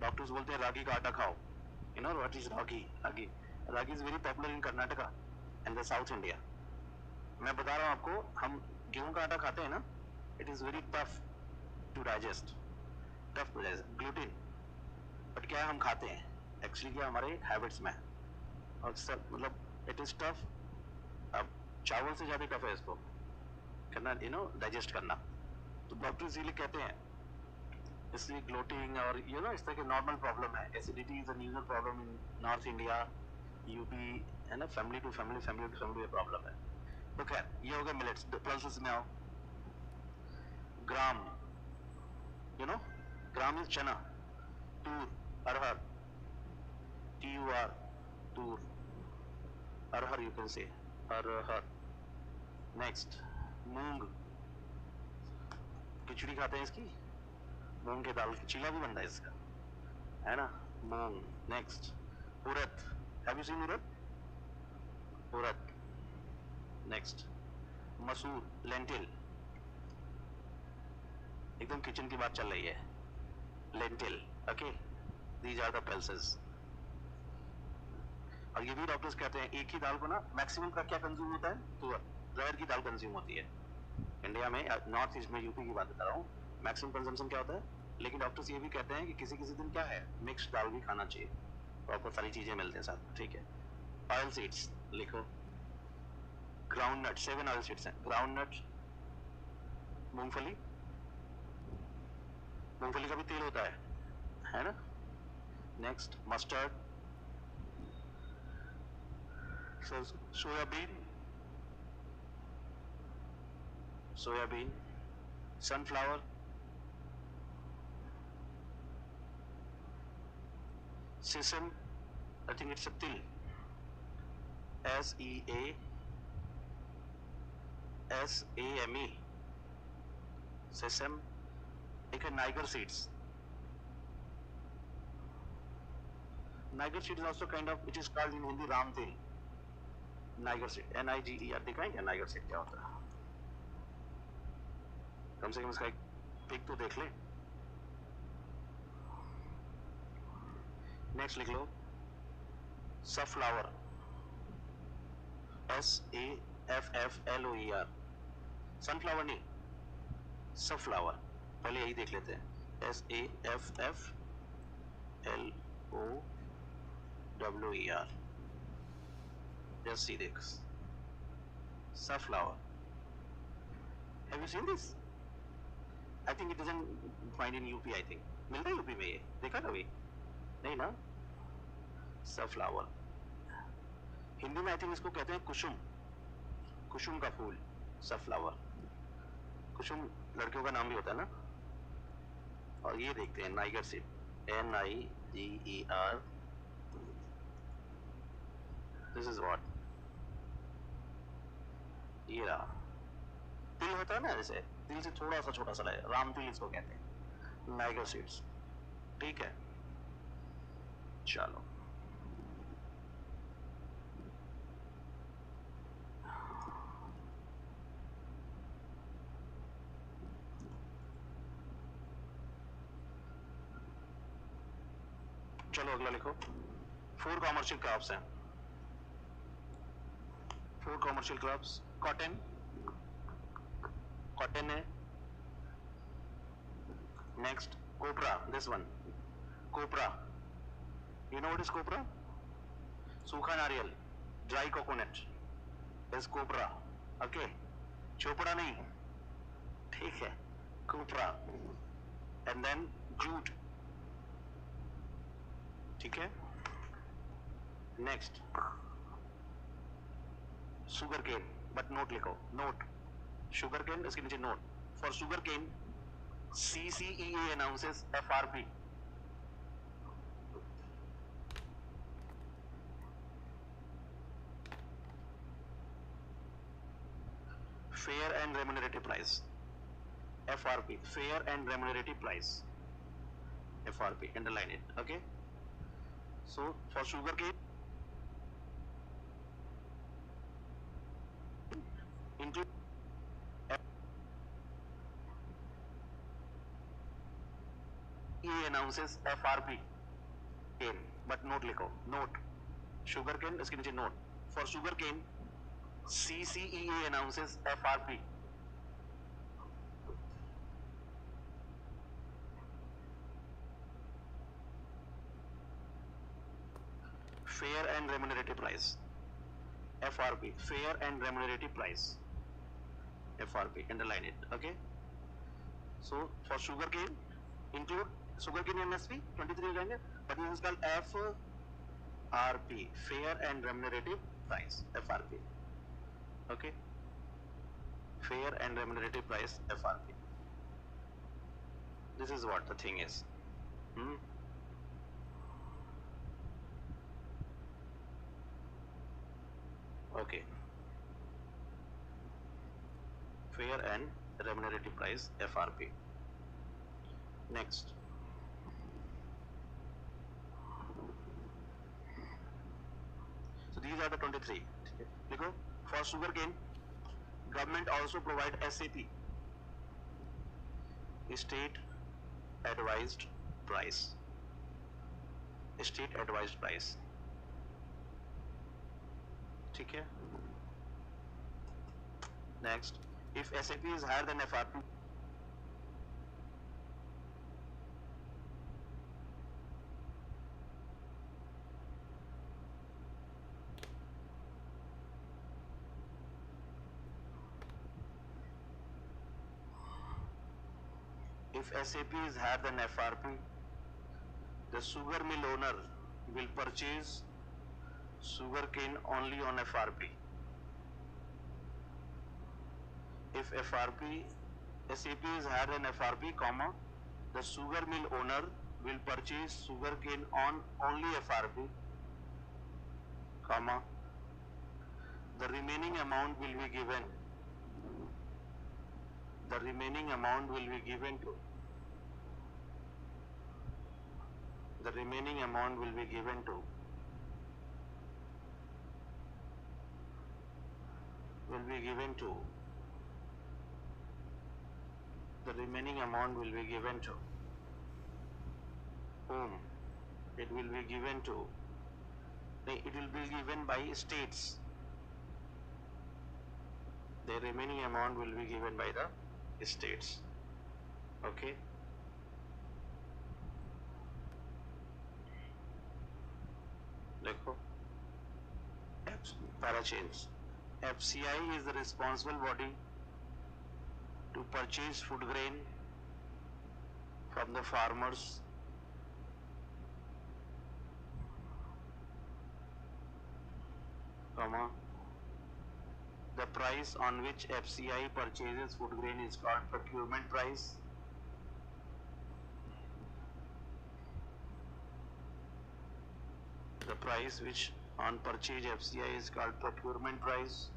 Doctors बोलते हैं रागी का आटा खाओ. You know what is ragi? Ragi is very popular in Karnataka and the South India. मैं बता रहा हूँ आपको, हम गेहूं का आटा खाते हैं ना, it is very tough to digest, gluten. But क्या हम खाते हैं एक्चुअली, क्या हमारे हैबिट्स में, और सब मतलब इट इज टफ. अब चावल से ज्यादा टफ है इसको करना, डाइजेस्ट करना. तो डॉक्टर इसीलिए कहते हैं, इसलिए ग्लोटिंग और इस तरह के नॉर्मल प्रॉब्लम है. Acidity is a usual problem in North India, UP, है ना. फैमिली टू फैमिली प्रॉब्लम है. तो खैर, ये हो गया मिलेट्स. पल्सेस में आओ. ग्राम, ग्राम इज चना. तूर, अरहर, TUR, Toor, arhar, you can say arhar. Next, मूंग, खिचड़ी खाते हैं इसकी, मूंग के दाल, चीला भी बनता है इसका, है ना. Moong. Next, urad. Have you seen urad? Urad. Next, masoor, lentil. एकदम किचन की बात चल रही है. Lentil. Okay, these are the pulses. और ये भी डॉक्टर्स कहते हैं, एक ही दाल को ना मैक्सिमम का क्या कंज्यूम होता है, तो जहर की दाल कंज्यूम होती है इंडिया में. नॉर्थ ईस्ट में, यूपी की बात बता रहा हूँ, मैक्सिमम कंजम्पशन क्या होता है. लेकिन डॉक्टर्स ये भी कहते हैं कि किसी किसी दिन क्या है, मिक्स दाल भी खाना चाहिए, तो आपको सारी चीजें मिलते हैं साथ. ठीक है. ऑयल सीड्स लिखो. ग्राउंड नट, 7 ऑयल सीड्स हैं. ग्राउंड नट, मूंगफली, मूंगफली का भी तेल होता है ना. Next, mustard, soybean, sunflower, sesame, I think it's a til, SEASAME, sesame. एक है niger seeds. Niger seed is also kind of, which is called in Hindi Ram तिल. Niger seed, NIGER. दिखाएंगे नाइगर सीड क्या होता है, कम से कम इसका एक पिक तो देख ले. नेक्स्ट लिख लो, सफफ्लावर, SAFFLOER. सनफ्लावर नहीं, सफफ्लावर. पहले यही देख लेते हैं. SAFFLOER. Just see this. Safflower. Have you seen this? I think it doesn't find in UP. I think मिलता है यूपी में, ये देखा कभी नहीं ना. Safflower. हिंदी में आई थिंक इसको कहते हैं कुसुम, कुसुम का फूल, सफफ्लावर. कुसुम लड़कियों का नाम भी होता है ना. और ये देखते हैं Niger seed, NIGER. This is what, ये रहा. तिल होता है ना, जैसे तिल से थोड़ा सा छोटा सा है, राम तिल इसको कहते हैं. Niger seeds. ठीक है, चलो. चलो अगला लिखो. 4 कॉमर्शियल क्रॉप्स हैं. 4 कॉमर्शियल क्रॉप्स. कॉटन, कॉटन है. Next, copra. This one, copra. You know what is copra? सूखा नारियल, dry coconut is copra. Okay, Chopra नहीं, ठीक है, कोपरा. And then jute. ठीक है. Next, sugar cane. But note लिखो, नोट. शुगर केन, इसके नीचे note. For sugar cane, CCEA announces FRP. Fair and remunerative price. FRP, fair and remunerative price. FRP, underline it. Okay. So for sugar cane, include CCEA announces FRP cane, but note लिखो, note, sugar cane इसके नीचे note, for sugar cane CCEA announces FRP. Fair and remunerative price. FRP, fair and remunerative price. FRP, underline it, okay? So for sugarcane, include sugarcane MSP 23 हो जाएंगे, but this is called FRP, fair and remunerative price, FRP, okay? Fair and remunerative price, FRP. This is what the thing is. Okay. Fair and remunerative price, FRP. Next. So these are the 23. For sugarcane, government also provide SAP, state advised price. State advised price. ठीक है? Next, if SAP is higher than FRP, if SAP is higher than FRP, the sugar mill owner will purchase sugarcane only on FRP. If SAP is higher than FRP, comma, the sugar mill owner will purchase sugarcane on only FRP, comma, the remaining amount will be given. The remaining amount will be given to. The remaining amount will be given to. Will be given to. The remaining amount will be given to whom? It will be given to. It will be given by states. The remaining amount will be given by the states. Okay. देखो, parachains. FCI is the responsible body to purchase food grain from the farmers comma, the price on which FCI purchases food grain is called procurement price. The price which on purchase FCI is called procurement price,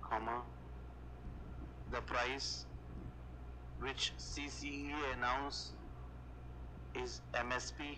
comma, the price which CCEA announce is MSP,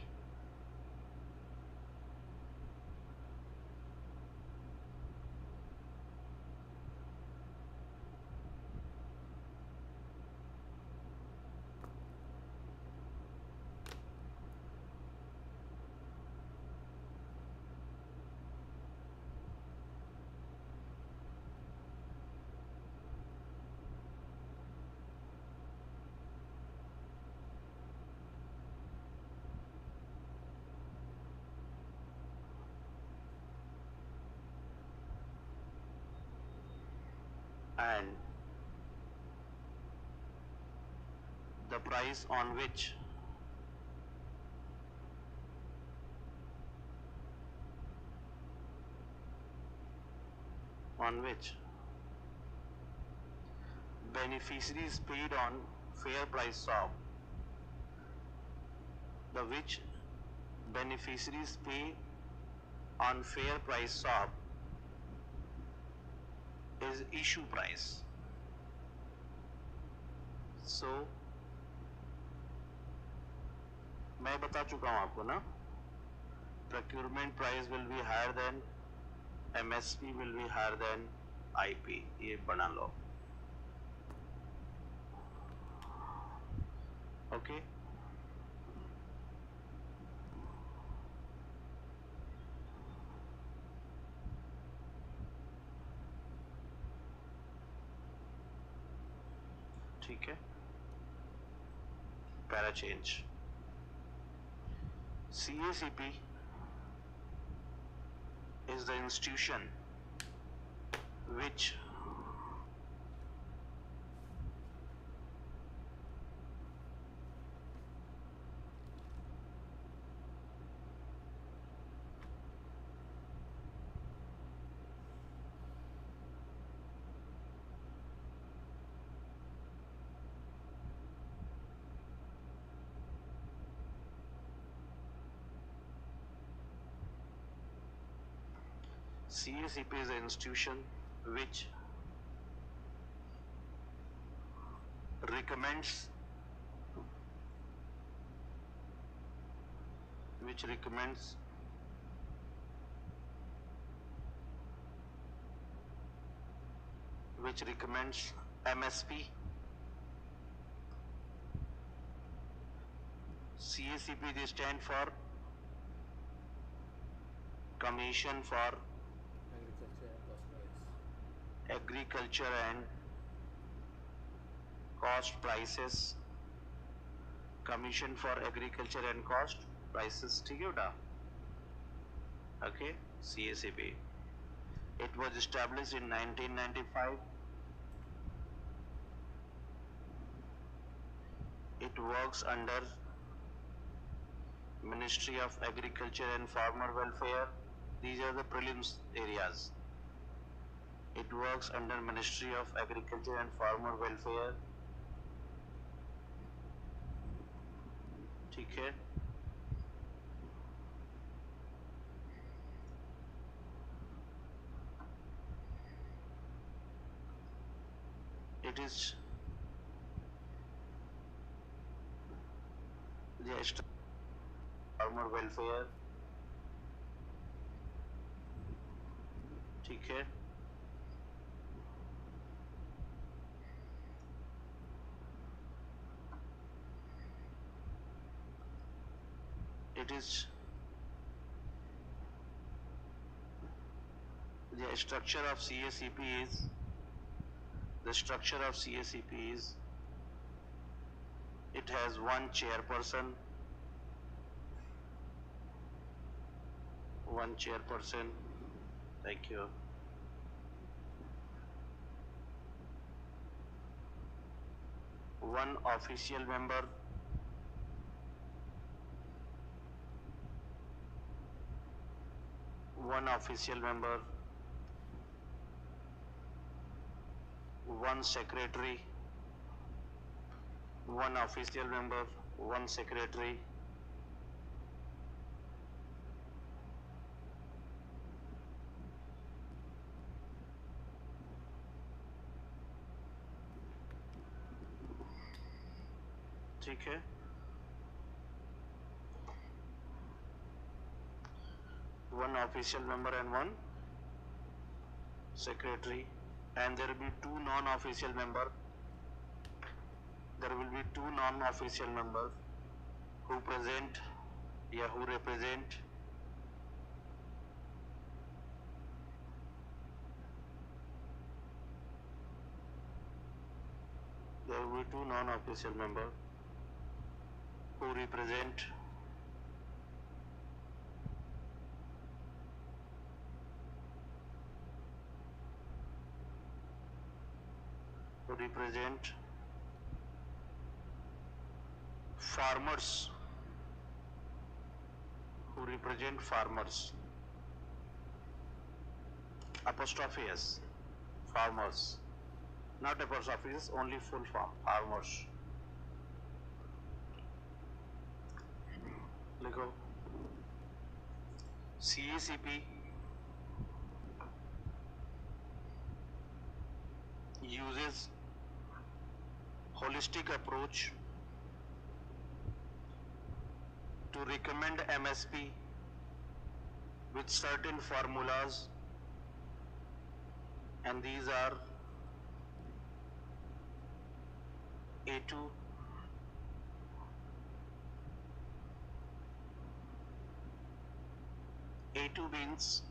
and the price on which beneficiaries paid on fair price shop, the which beneficiaries pay on fair price shop is issue price. So मैं बता चुका हूं आपको ना, procurement price will be higher than MSP, will be higher than IP. ये बना लो. ठीक है, para change. CACP is the institution which CACP is an institution which recommends MSP. CACP they stand for Commission for Agriculture and Cost Prices. Commission for Agriculture and Cost Prices. ठीक है बेटा? Okay, CACP. It was established in 1995. It works under Ministry of Agriculture and Farmer Welfare. These are the prelims areas. It works under Ministry of Agriculture and Farmer Welfare. ठीक है. It is the farmer welfare. ठीक है. It is the structure of CACP is it has one chairperson, thank you, one official member, one secretary, one official member, one secretary, ठीक है. One official member and one secretary, and there will be two non-official members. There will be two non-official members who present, who represent there will be two non-official members who represent farmers, apostrophe s, farmers, not apostrophe s, only full form, farmers. लिखो. CACP uses holistic approach to recommend MSP with certain formulas, and these are A2, A2 means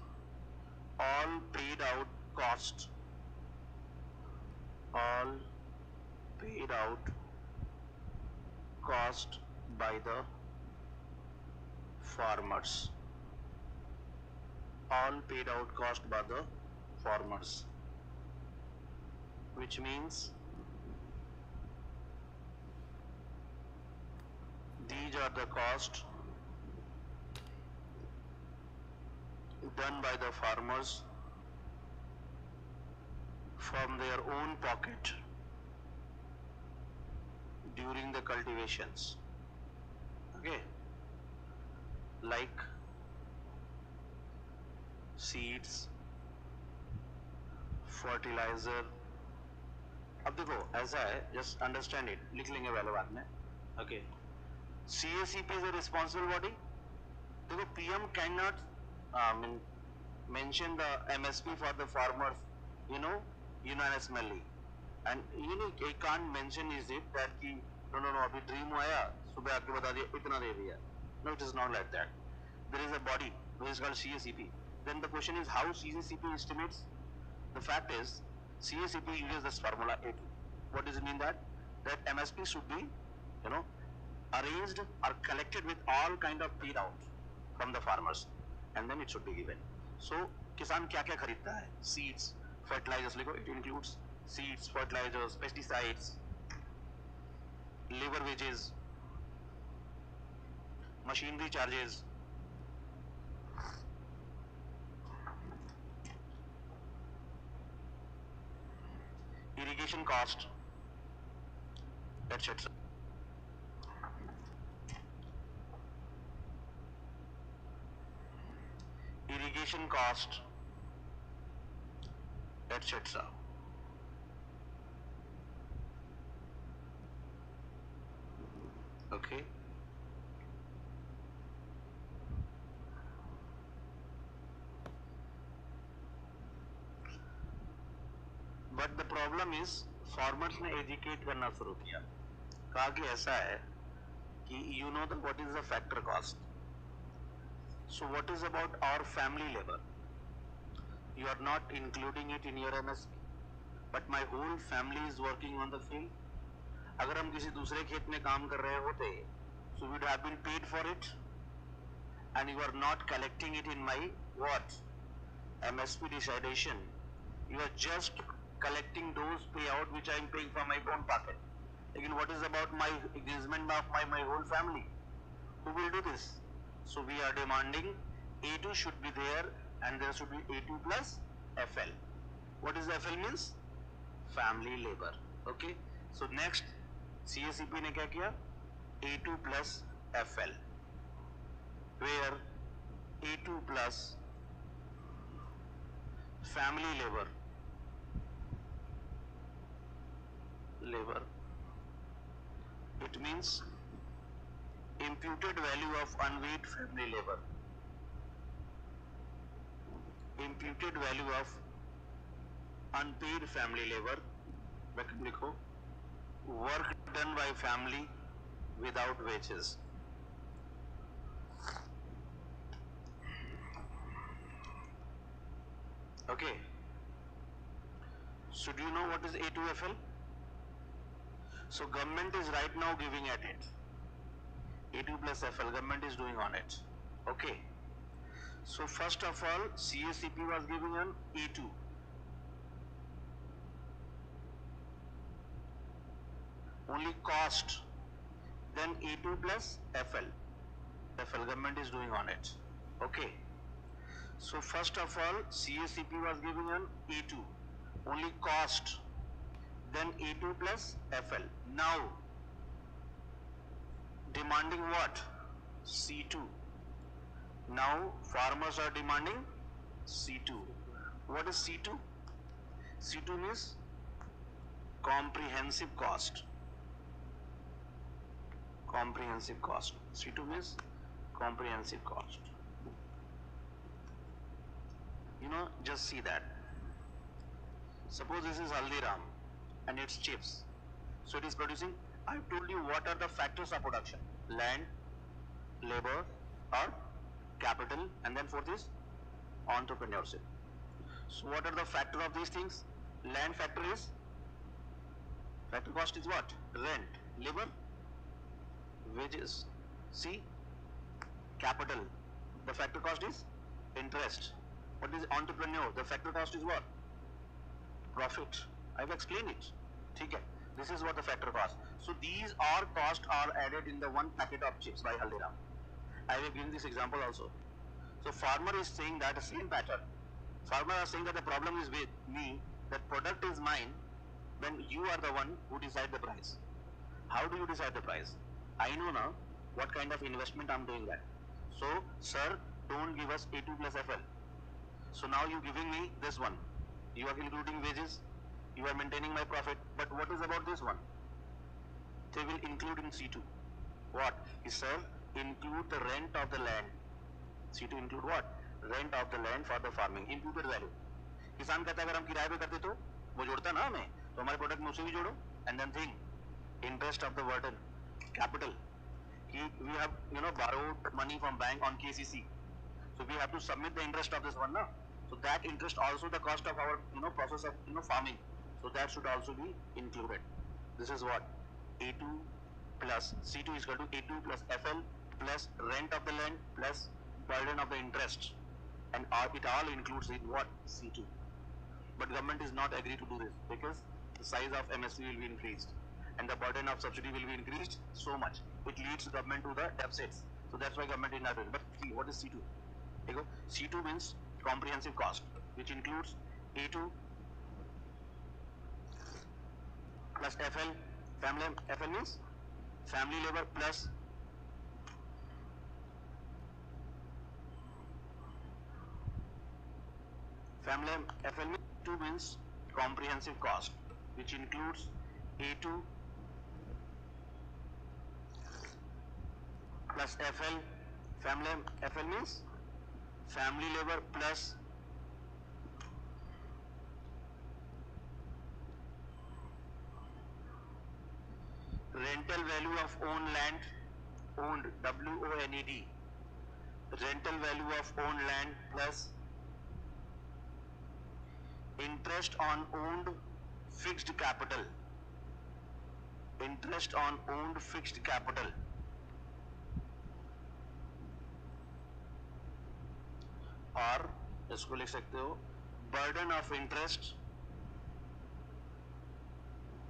all paid out cost, paid out cost by the farmers. All paid out cost by the farmers, which means these are the costs done by the farmers from their own pocket during the cultivations. Okay, like seeds, fertilizer. अब देखो ऐसा है, just understand it, लिख लेंगे पहले बाद में. Okay, CACP is a responsible body. देखो PM cannot mention the MSP for the farmers, unanimously, and he can't mention is it that कि no अभी ड्रीम आया सुबह आके बता दिया इतना दे दिया. No, it is not like that. There is a body which is called CACP. Then the question is how CACP estimates. The fact is CACP uses this formula A2. What does it mean? That MSP should be arranged or collected with all kind of paid out from the farmers, and then it should be given. So किसान क्या क्या खरीदता है? Seeds, fertilizers, लिखो, it includes seeds, fertilizers, pesticides, labor wages, machinery charges, irrigation cost, etc. Irrigation cost, etc. Okay. But the problem is farmers ने educate करना शुरू किया. कहा कि ऐसा है कि you know what is the factor cost. So what is about our family labor? You are not including it in your MSP, but my whole family is working on the field. अगर हम किसी दूसरे खेत में काम कर रहे होते, so we would have been paid for it, and you are not collecting it in my what? MSP decidation. You are just collecting those payout which I am paying from my own pocket. Again, what is about my engagement of my whole family? Who will do this? So we are demanding A2 should be there, and there should be A2 plus FL. What is FL means? Family labor. Okay. So next CACP ने क्या किया? A2 plus FL, where A2 plus family labor, it means imputed value of unpaid family labor, imputed value of unpaid family labor, लिखो, work done by family without wages. Okay. So do you know what is A2FL? So government is right now giving at it. A2 plus FL, government is doing on it. Okay. So first of all, CACP was giving an A2. Only cost, then A2 plus FL. FL government is doing on it. Okay. So first of all, CACP was giving an A2, only cost, then A2 plus FL. Now, demanding what? C2. Now, farmers are demanding C2. What is C2? C2 means comprehensive cost. Comprehensive cost. C2 means comprehensive cost. Just see that. Suppose this is Haldiram and it's chips. So it is producing, I've told you what are the factors of production. Land, labor or capital, and then fourth is entrepreneurship. So what are the factors of these things? Land factor is Factor cost is what? Rent, labor, wages. C, capital. The factor cost is interest. What is entrepreneur? The factor cost is what? Profit. I've explained it. Okay. This is what the factor cost. So these all costs are added in the one packet of chips by Haldiram. I will give this example also. So farmer is saying that the same pattern. Farmer are saying that the problem is with me, that product is mine, when you are the one who decide the price. How do you decide the price? I know now what kind of investment I'm doing that. So, sir, don't give us A2 plus FL. So now you giving me this one. You are including wages, you are maintaining my profit, but what is about this one? They will include in C2. What? Sir, include the rent of the land. C2 include what? Rent of the land for the farming, imputed value. किसान कहता है अगर हम किराए पे करते तो वो जोड़ता ना हमें, तो हमारे प्रोडक्ट में उसे भी जोड़ो. And then think, interest of the burden, capital. We have borrowed money from bank on KCC, so we have to submit the interest of this one, na? So that interest also the cost of our process of farming, so that should also be included. This is what A2 plus C2 is equal to A2 plus FL plus rent of the land plus burden of the interest, and it all includes in what? C2. But government is not agree to do this because the size of MSP will be increased and the burden of subsidy will be increased so much. It leads government to the deficits. So that's why government is not doing. But see, what is C2? C2 means comprehensive cost, which includes A2 plus FL. FL means family labor plus FL means 2 means comprehensive cost, which includes A2 plus FL. FL means family labor plus rental value of owned land, owned, WONED, rental value of owned land plus interest on owned fixed capital, interest on owned fixed capital, और इसको लिख सकते हो burden of interest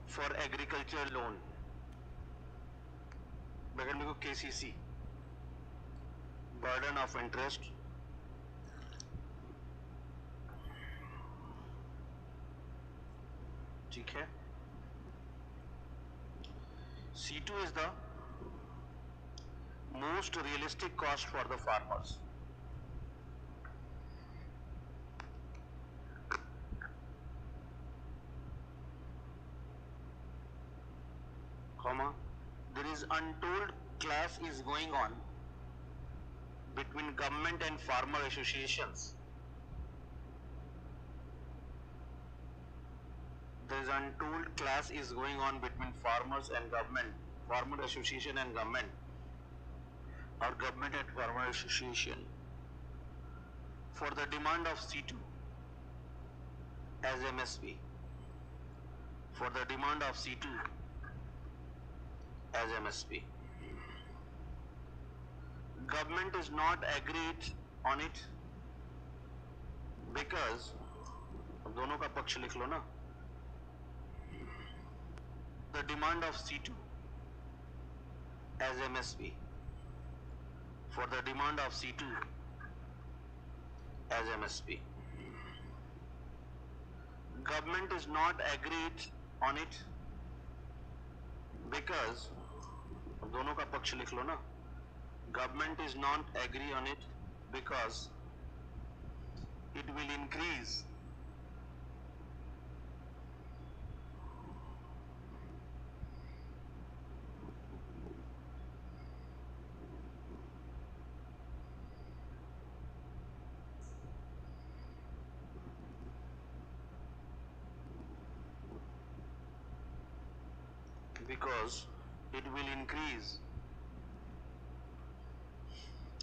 for agriculture loan, बगल में को KCC, burden of interest ठीक है. C2 is the most realistic cost for the farmers. Comma, there is untold clash is going on between government and farmer associations. There is untold clash is going on between farmers and government, farmer association and government, or government and farmer association, for the demand of C2 as MSP, for the demand of C2 as MSP. Government is not agreed on it because दोनों का पक्ष लिख लो ना. The demand of C2 as MSP, for the demand of C2 as MSP. Government is not agreed on it because दोनों का पक्ष लिख लो ना. Government is not agree on it because it will increase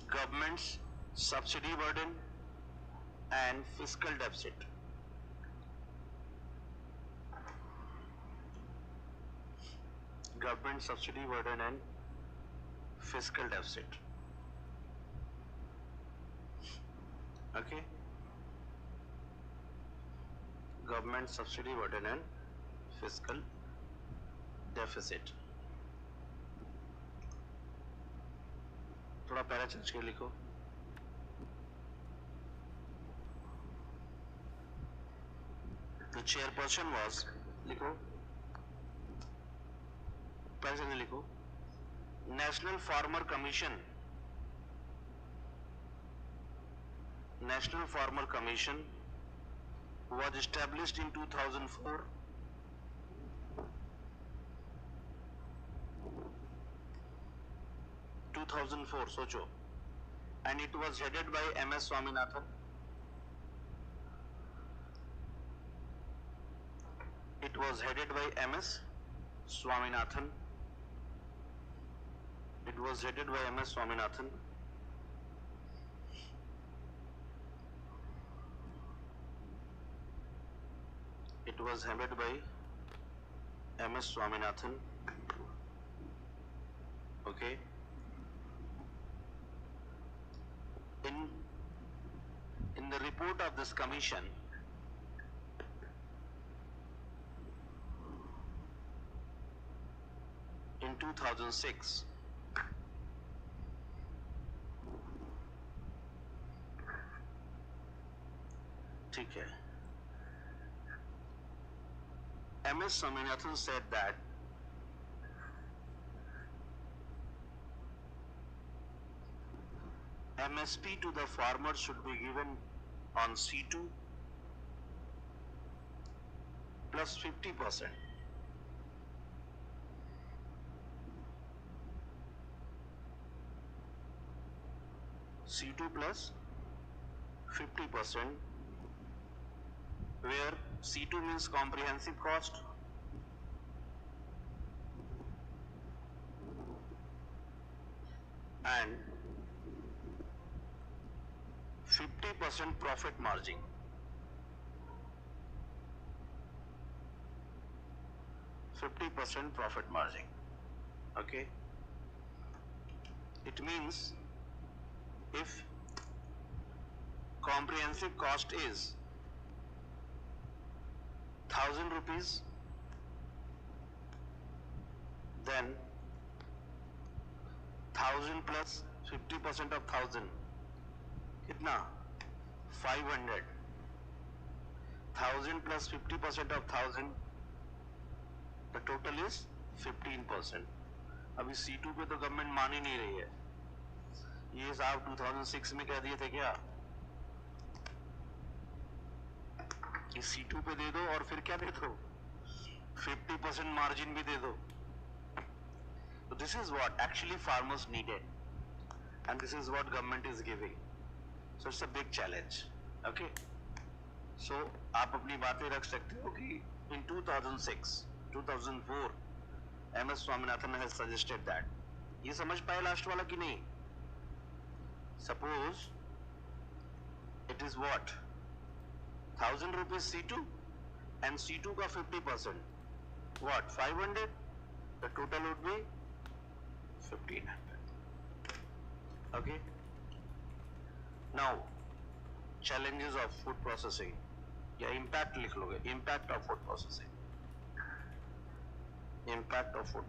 government's subsidy burden and fiscal deficit. government subsidy burden and fiscal deficit. Okay? Government subsidy burden and fiscal deficit. थोड़ा पहला change के लिखो. The chairperson was, लिखो, पहले से लिखो, National Farmer Commission. National Farmer Commission was established in 2004. सोचो. And it was headed by M.S. Swaminathan. It was headed by M.S. Swaminathan. It was headed by M.S. Swaminathan. It was headed by M.S. Swaminathan. Okay. In the report of this commission, in 2006, ठीक है, M.S. Swaminathan said that MSP to the farmer should be given on C2 plus 50%. C2 plus 50%, where C2 means comprehensive cost, and 50% profit margin. Profit margin. Okay. It means if comprehensive cost is 1,000 rupees, then 1,000 plus 50% of 1,000. कितना? 500. 1,000 plus 50% of 1,000. The total is 15%. अभी C2 पे तो government मान ही नहीं रही है. ये साहब 2006 में कह दिए थे क्या कि C2 पे दे दो और फिर क्या दे दो? 50% मार्जिन भी दे दो. So this is what actually farmers needed, and this is what government is giving. So it's a big challenge. Okay. So आप अपनी बातें रख सकते हो कि in 2006, 2004, M.S. Swaminathan has suggested that. ये समझ पाए लास्ट वाला कि नहीं? Suppose it is what? 1,000 rupees C2 and C2 का 50%. What? 500? The total would be 1,500. Okay. Now, challenges of food processing. या impact लिख लोगे. Impact of food processing. Impact of food.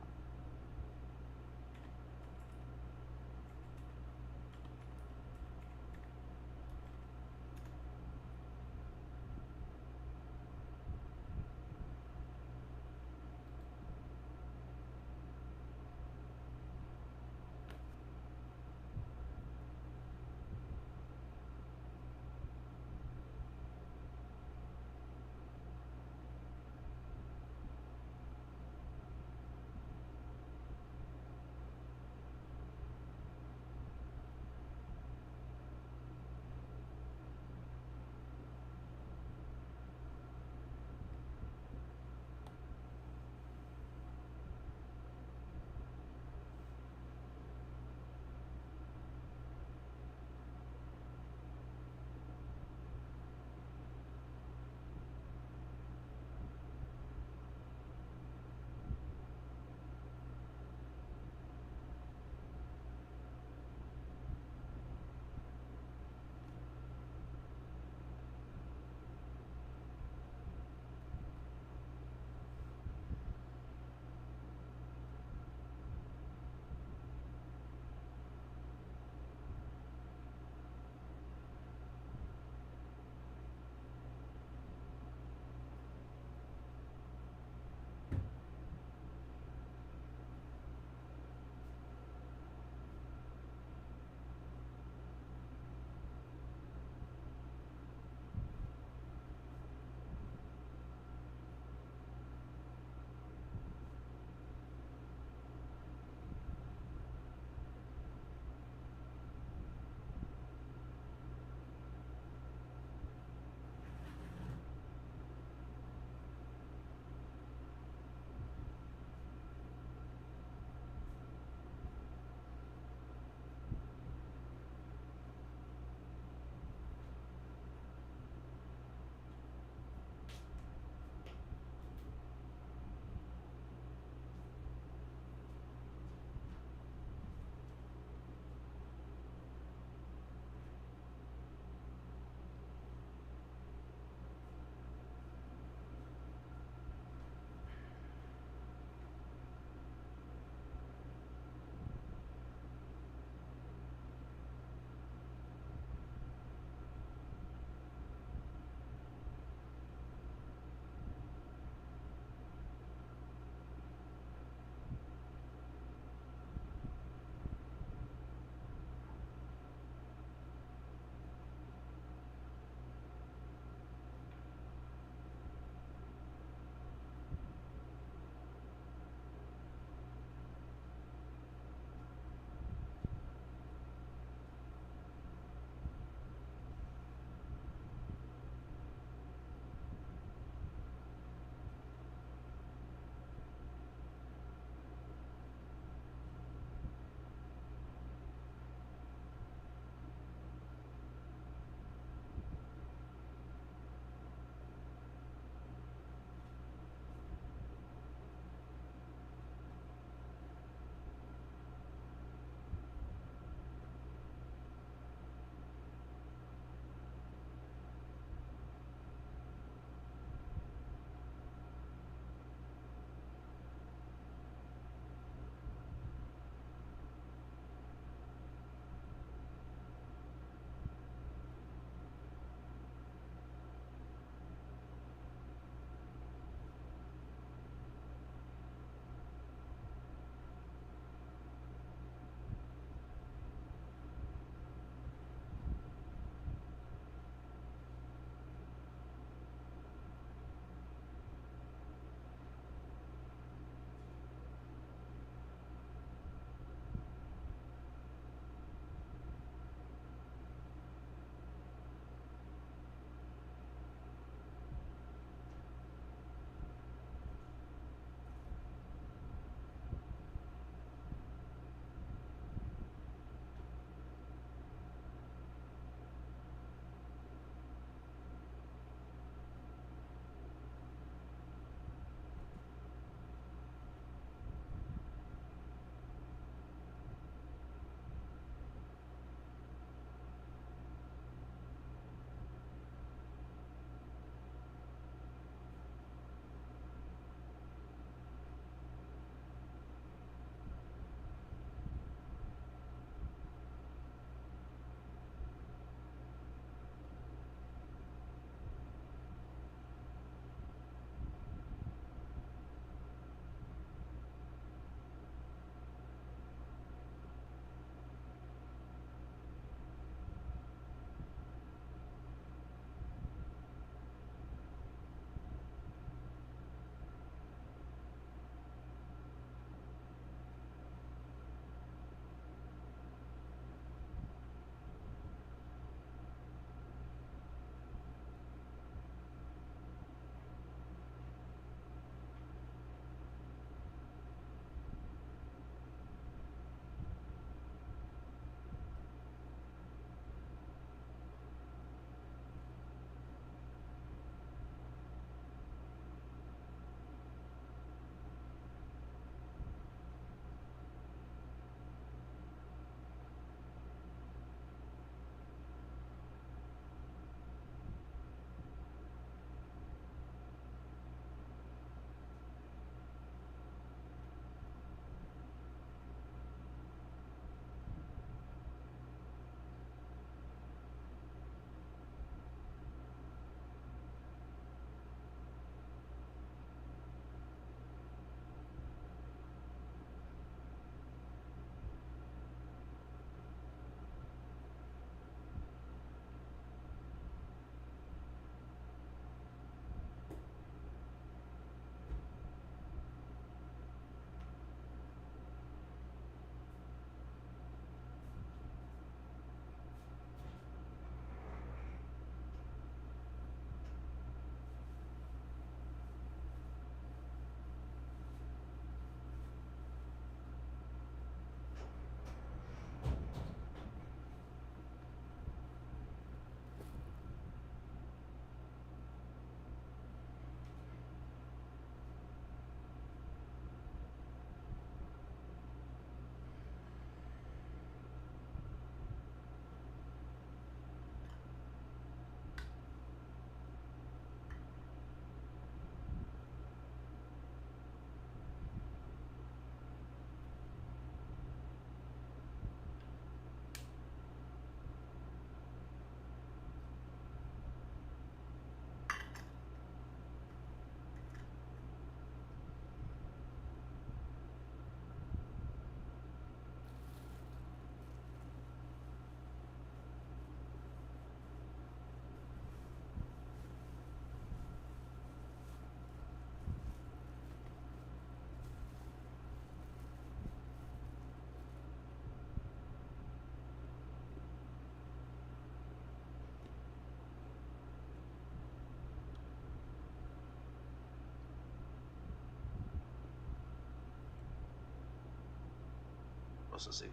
Processing,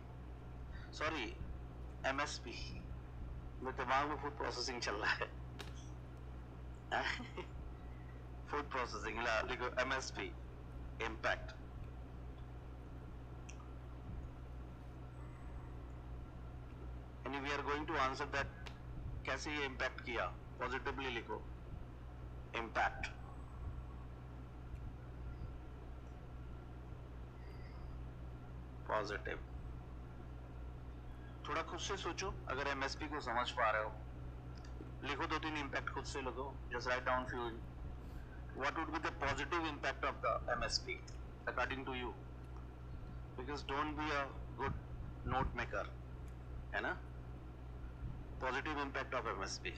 sorry MSP, मेरे दिमाग में फूड प्रोसेसिंग चल रहा है. फूड प्रोसेसिंग, लिखो MSP, impact. And we are going to answer that कैसे ये इम्पैक्ट किया. पॉजिटिवली लिखो इम्पैक्ट. पॉजिटिव. थोड़ा खुद से सोचो, अगर MSP को समझ पा रहे हो, लिखो 2-3 इम्पैक्ट खुद से लिखो. Just write down few. What would be the positive impact of the MSP according to you? Because don't be a good note maker, है ना. Positive impact of MSP.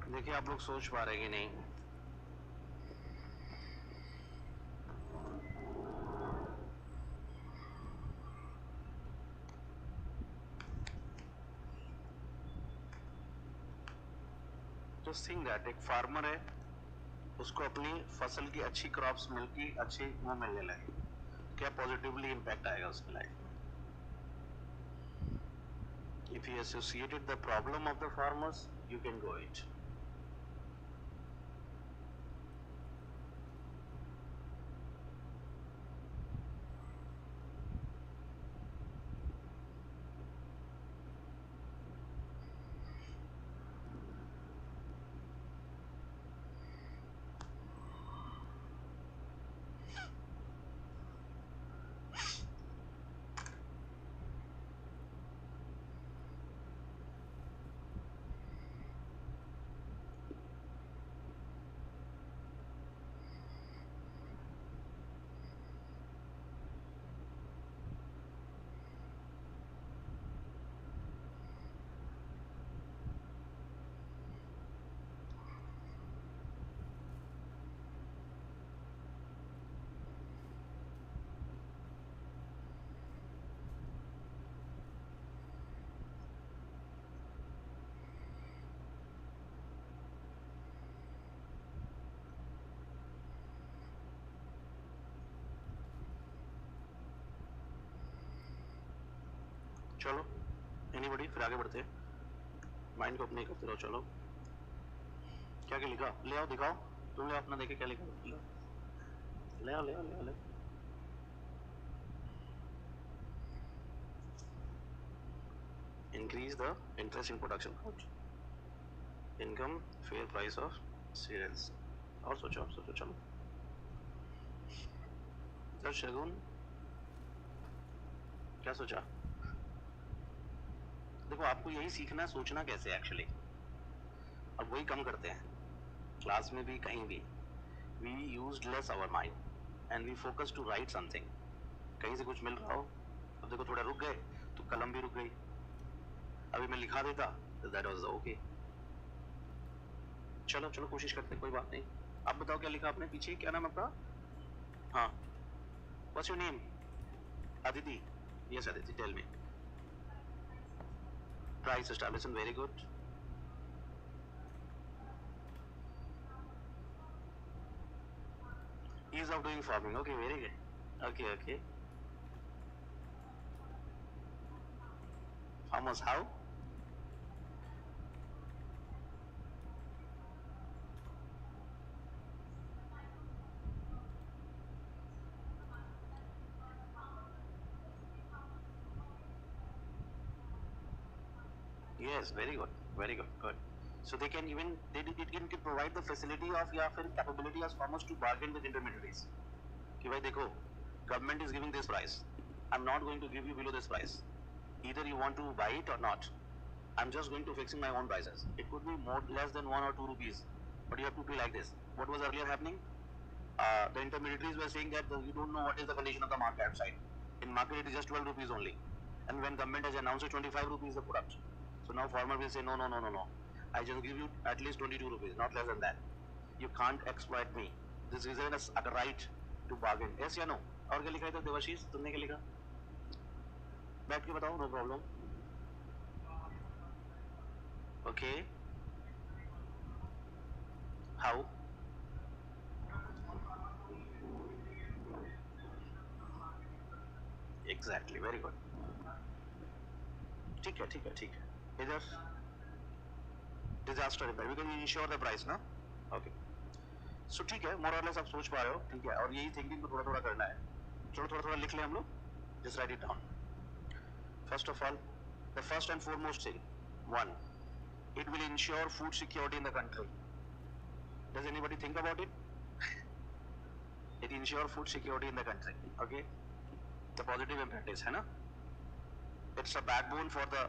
देखिए आप लोग सोच पा रहे कि नहीं. जस्ट थिंक दैट एक फार्मर है, उसको अपनी फसल की अच्छी क्रॉप्स मिलती, अच्छी वो मिलने लगे, क्या पॉजिटिवली इम्पैक्ट आएगा उसकी लाइफ में? If you associated the problem of the farmers, you can go it. चलो एनीबॉडी, फिर आगे बढ़ते हैं. माइंड को अपने करते रहो. चलो क्या क्या लिखा, ले आओ दिखाओ. तुम ले आओ अपना, देखे क्या लिखा. ले आओ ले आओ ले आओ ले. Increase the interest in production cost, income, fair price of cereals. और सोचो, आप सोचो. चलो सर शगुन क्या सोचा? देखो आपको यही सीखना है, सोचना कैसे एक्चुअली. अब वही कम करते हैं क्लास में भी, कहीं भी. We used less our mind and we focus to write something. कहीं से कुछ मिल रहा हो, अब देखो थोड़ा रुक गए तो कलम भी रुक गई. अभी मैं लिखा देता तो दैट वाज ओके. चलो चलो कोशिश करते हैं, कोई बात नहीं. आप बताओ क्या लिखा आपने पीछे, क्या नाम आपका? हाँ, what's your name? Aditi. Yes Aditi, tell me. Price establishment, very good. Ease of doing farming, okay, very good. Okay, okay. Farmers, how? Yes, very good, good. So they can even, it can provide the facility of या फिर capability as farmers to bargain with intermediaries. कि भाई देखो, government is giving this price, I'm not going to give you below this price. Either you want to buy it or not. I'm just going to fixing my own prices. It could be more less than 1 or 2 rupees, but you have to be like this. What was earlier happening? The intermediaries were saying that you don't know what is the condition of the market outside. In market it is just 12 rupees only, and when government has announced it 25 rupees the product, so now farmer will say no, no, no, no, no. I just give you at least 22 rupees, not less than that. You can't exploit me. This is a right to bargain. Yes या no? और क्या लिखा है तो देवाशीष तुमने क्या लिखा? बैठ के बताओ, no problem. Okay. How? Exactly. Very good. ठीक है, ठीक है, ठीक है. इधर disaster repair. We can ensure the price, ना? Okay. So ठीक है, more or less आप सोच पा रहे हो, ठीक है. और यही thinking को थोड़ा-थोड़ा करना है. चलो थोड़ा-थोड़ा लिख लें हम लोग. Just write it down. First of all, the first and foremost thing, one, it will ensure food security in the country. Does anybody think about it? It ensure food security in the country. Okay, the positive impact is, है ना? It's a backbone for the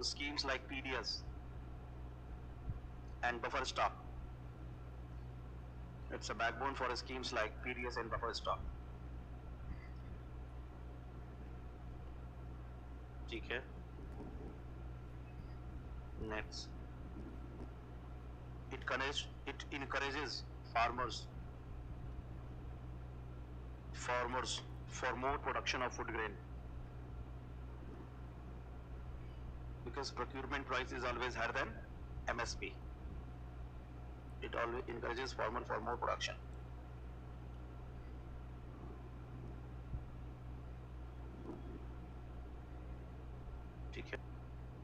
schemes like PDS and buffer stock. It's a backbone for schemes like PDS and buffer stock. ठीक है. Next, it encourages farmers for more production of food grain, because procurement price is always higher than MSP. It always encourages farmer for more production. ठीक है,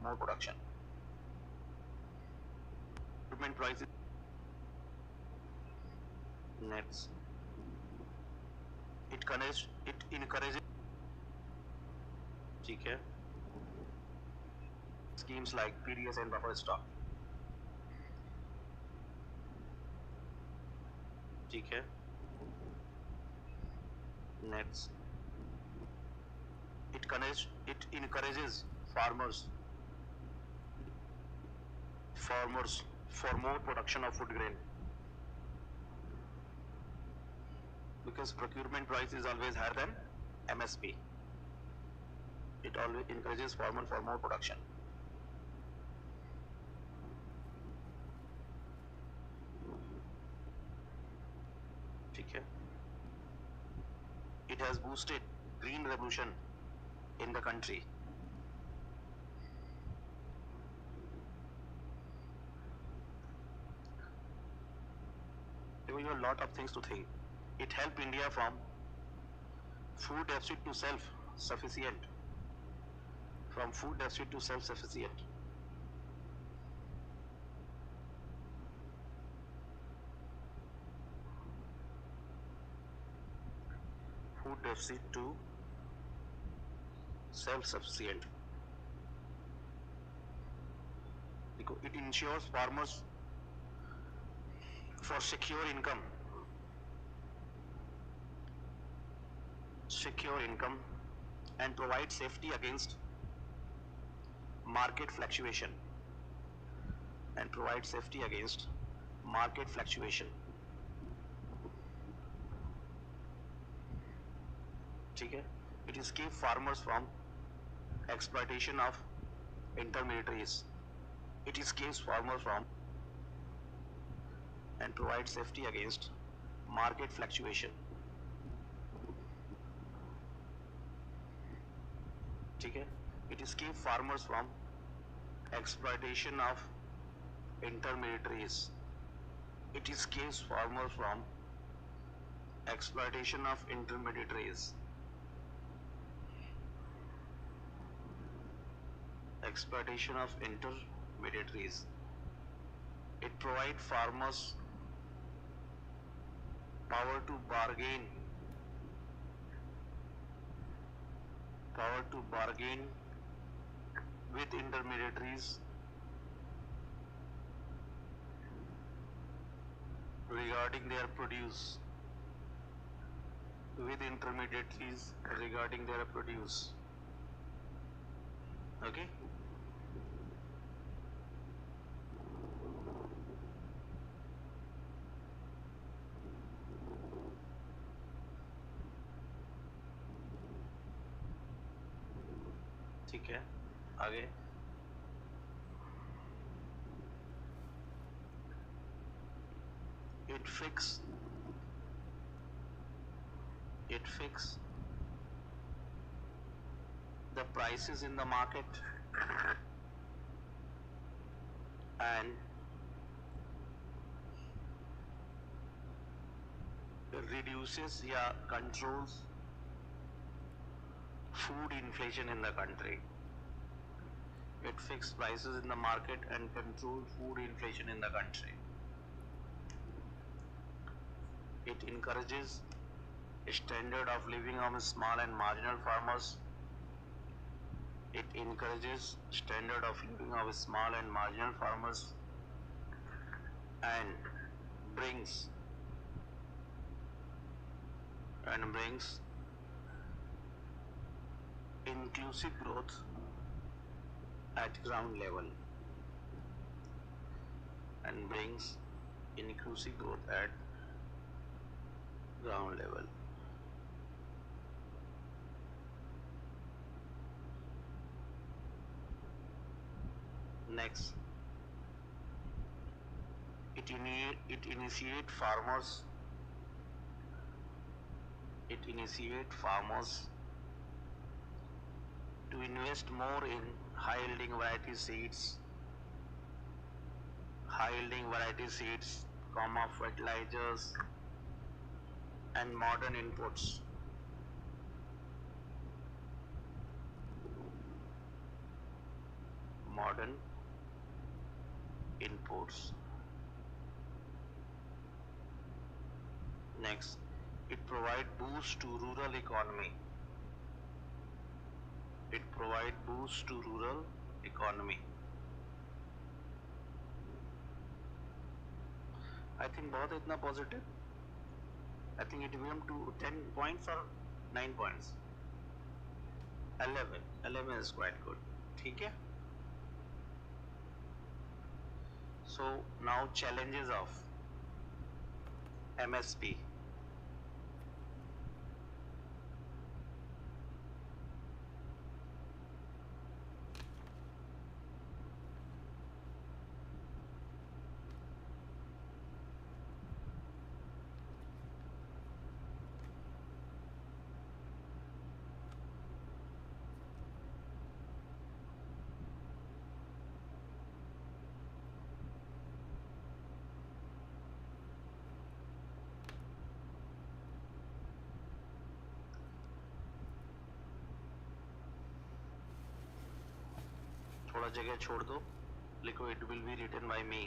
more production. Procurement price is next. It encourages ठीक है, schemes like PDS and buffer stock. ठीक है. Next, it encourages farmers for more production of food grain, because procurement price is always higher than MSP. It always encourages farmer for more production. ठीक है. It has boosted green revolution in the country. There were a lot of things to think. It helped India from food deficit to self-sufficient. From food deficit to self-sufficient. Food deficit to self-sufficient. It ensures farmers for secure income and provide safety against market fluctuation. ठीक है. It is keep farmers from exploitation of intermediaries. It is keeps farmers from and provide safety against market fluctuation. ठीक है. It is keep farmers from exploitation of intermediaries. It is keeps farmers from exploitation of intermediaries. Exploitation of intermediaries. It provides farmers power to bargain with intermediaries regarding their produce. Okay. ठीक है, आगे it fix the prices in the market and reduces या controls food inflation in the country. It fixes prices in the market and controls food inflation in the country. It encourages standard of living of small and marginal farmers. It encourages standard of living of small and marginal farmers and brings inclusive growth at ground level and brings inclusive growth at ground level. Next, it initiate farmers to invest more in high yielding variety seeds, fertilizers and modern inputs. Next, it provides boost to rural economy. I think बहुत इतना positive. I think it became to 10 points or 9 points. 11 is quite good. ठीक है? So now challenges of MSP. थोड़ा जगह छोड़ दो, लिखो it will be written by me.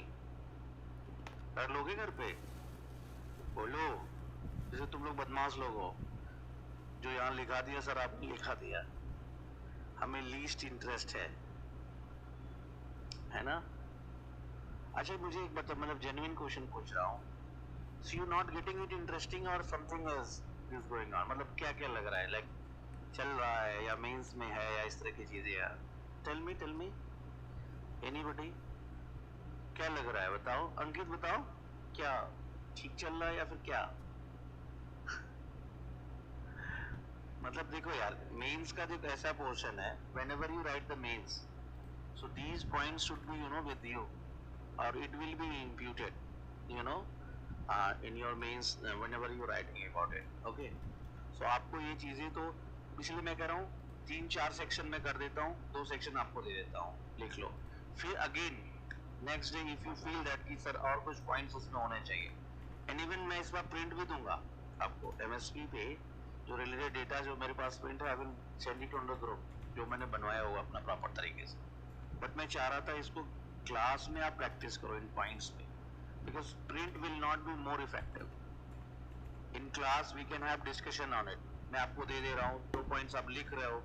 कर लोगे घर पे? बोलो, जैसे तुम लोग बदमाश लोग हो, जो यहाँ लिखा दिया सर आपने लिखा दिया, हमें लीस्ट इंटरेस्ट है ना? अच्छा मुझे एक बता, मतलब जेन्युइन क्वेश्चन पूछ रहा हूँ. So you not getting it interesting or something is going on? मतलब क्या क्या लग रहा है, like चल रहा है या मेंस में है या इस तरह की चीजें यार? Tell me, anybody? क्या लग रहा है बताओ, अंकित बताओ, क्या ठीक चल रहा है या फिर क्या? मतलब देखो यार, मेंस का जो ऐसा पोर्शन है, whenever you write the mains, so these points should be with you, or it will be imputed, in your mains whenever you writing about it. Okay, so आपको ये चीजें तो इसलिए मैं कह रहा हूँ 3-4 सेक्शन में कर देता हूँ, 2 सेक्शन आपको दे देता हूँ, लिख लो. फिर again next day if you feel that कि सर और कुछ पॉइंट्स उसमें होने चाहिए, एंड इवन मैं इस बार प्रिंट भी दूंगा आपको एमएसपी पे जो रिलेटेड डेटा जो मेरे पास प्रिंट है, I will send it on the group, जो मैंने बनवाया हुआ अपना प्रॉपर तरीके से. बट मैं चाह रहा था इसको क्लास में आप प्रैक्टिस करो इन पॉइंट्स पे, because print will not be more effective. In class we can have discussion on it. मैं आपको दे दे रहा हूँ, 2 पॉइंट्स आप लिख रहे हो,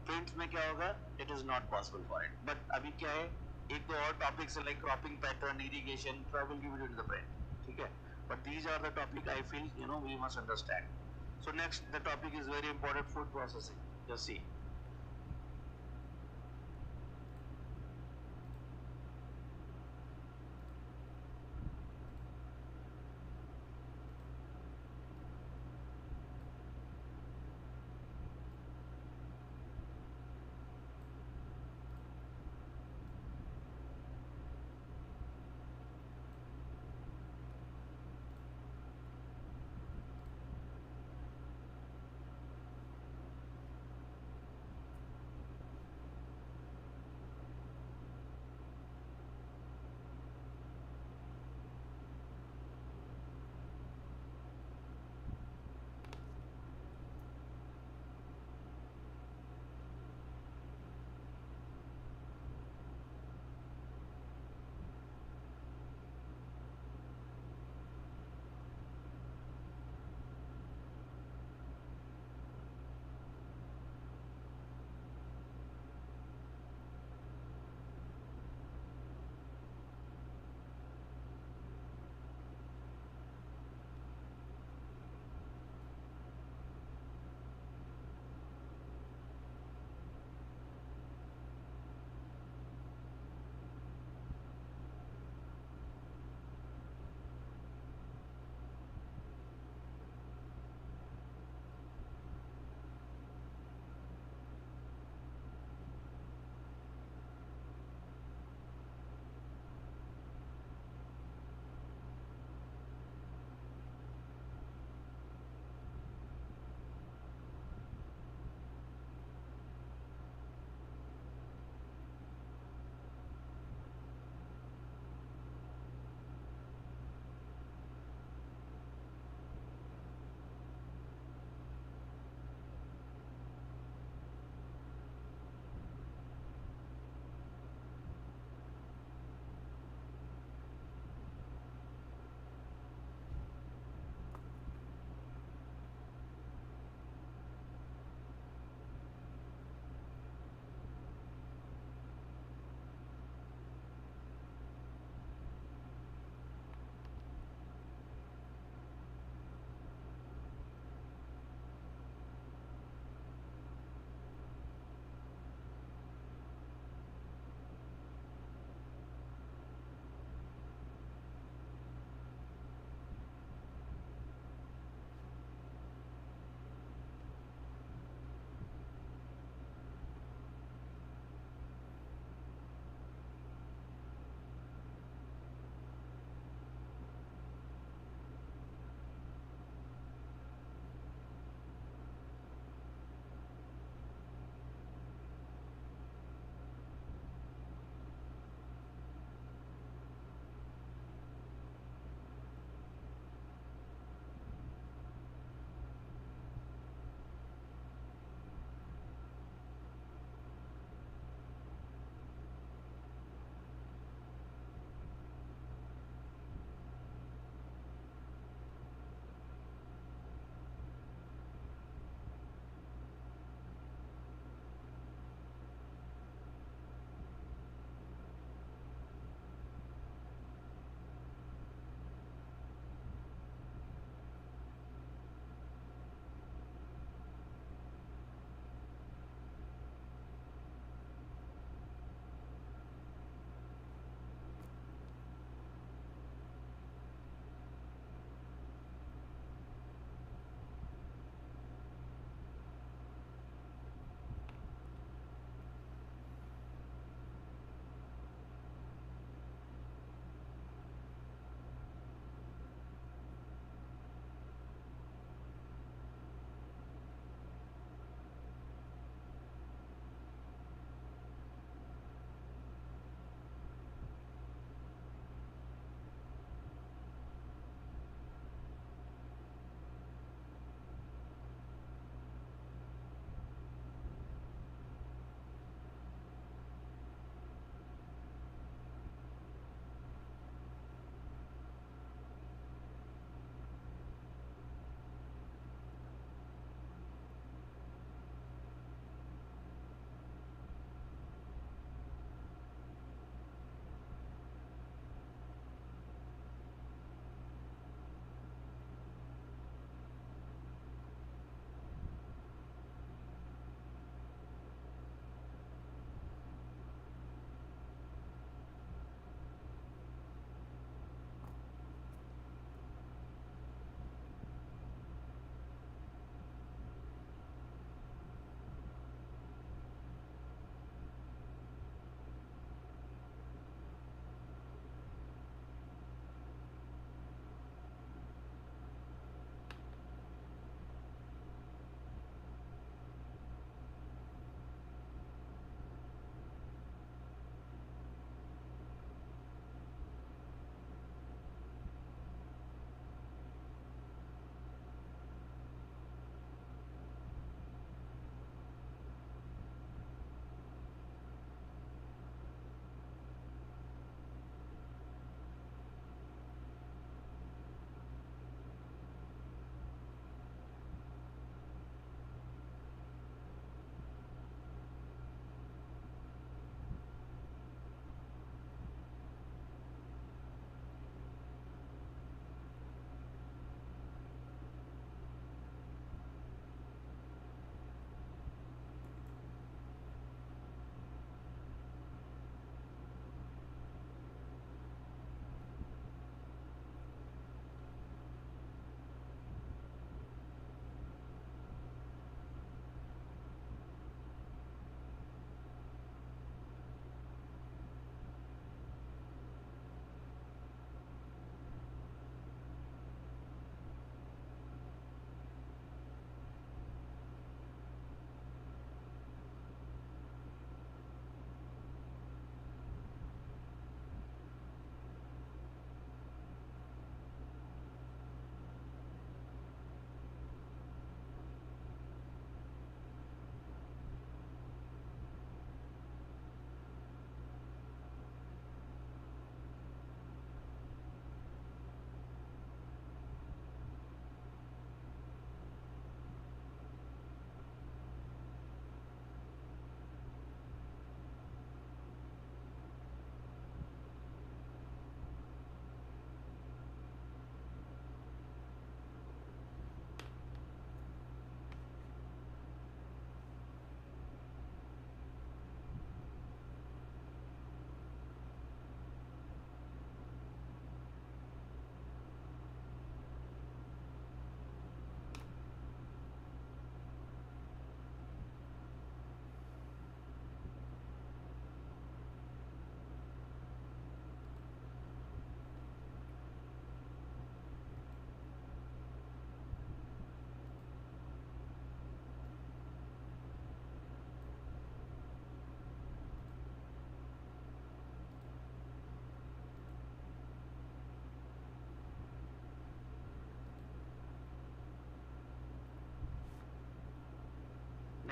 प्रिंट्स में क्या होगा, it is not possible for it. But अभी क्या है, एक दो और topics like cropping pattern, irrigation, I will give it in the print, ठीक है? But these are the topic I feel we must understand. So next the topic is very important, food processing. Just see.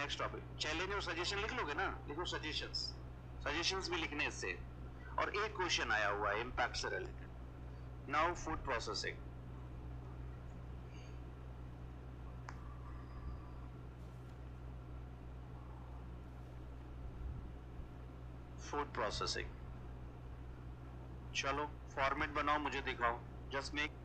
Next topic, challenge और suggestion लिख लोगे ना, लिखो suggestions, suggestions भी लिखने इससे। और एक क्वेश्चन आया हुआ है इम्पैक्ट से related. Now food processing, food processing, चलो फॉर्मेट बनाओ, मुझे दिखाओ, just make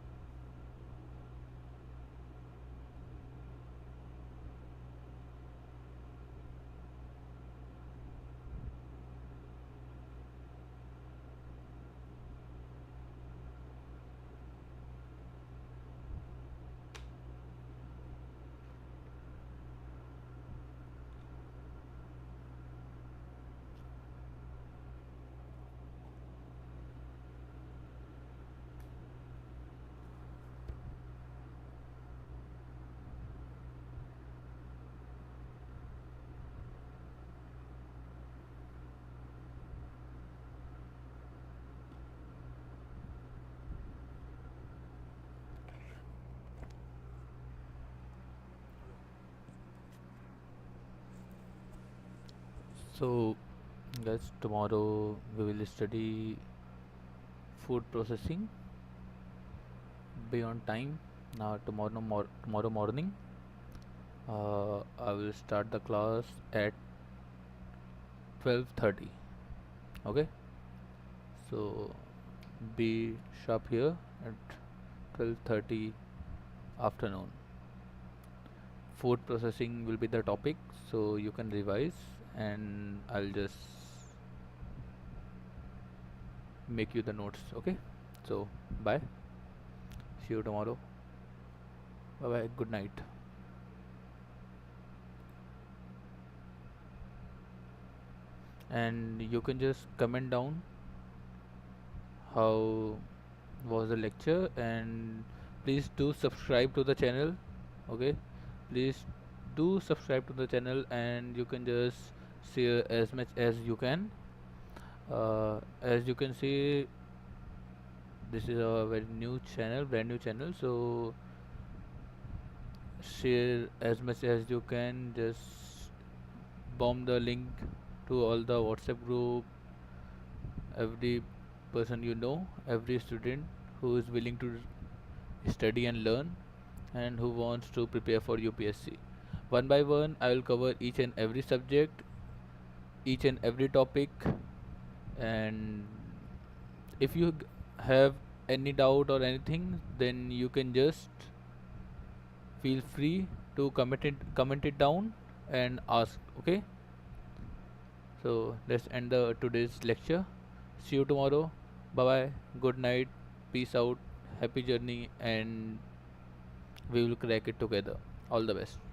So, guys, tomorrow we will study food processing. Be on time. Now, tomorrow morning, I will start the class at 12:30. Okay. So, be sharp here at 12:30 afternoon. Food processing will be the topic, so you can revise, and I'll just make you the notes. Okay. So, bye. See you tomorrow. Bye bye. Good night. And you can just comment down how was the lecture, and please do subscribe to the channel. Okay, please do subscribe to the channel, and you can just share as much as you can. As you can see, this is a very new channel, brand new channel, so share as much as you can. Just bomb the link to all the WhatsApp group, every person you know, every student who is willing to study and learn, and who wants to prepare for UPSC. One by one, I will cover each and every subject, each and every topic, and if you have any doubt or anything, then you can just feel free to comment it down and ask. Okay, so let's end the today's lecture. See you tomorrow. Bye bye. Good night. Peace out. Happy journey, and we will crack it together. All the best.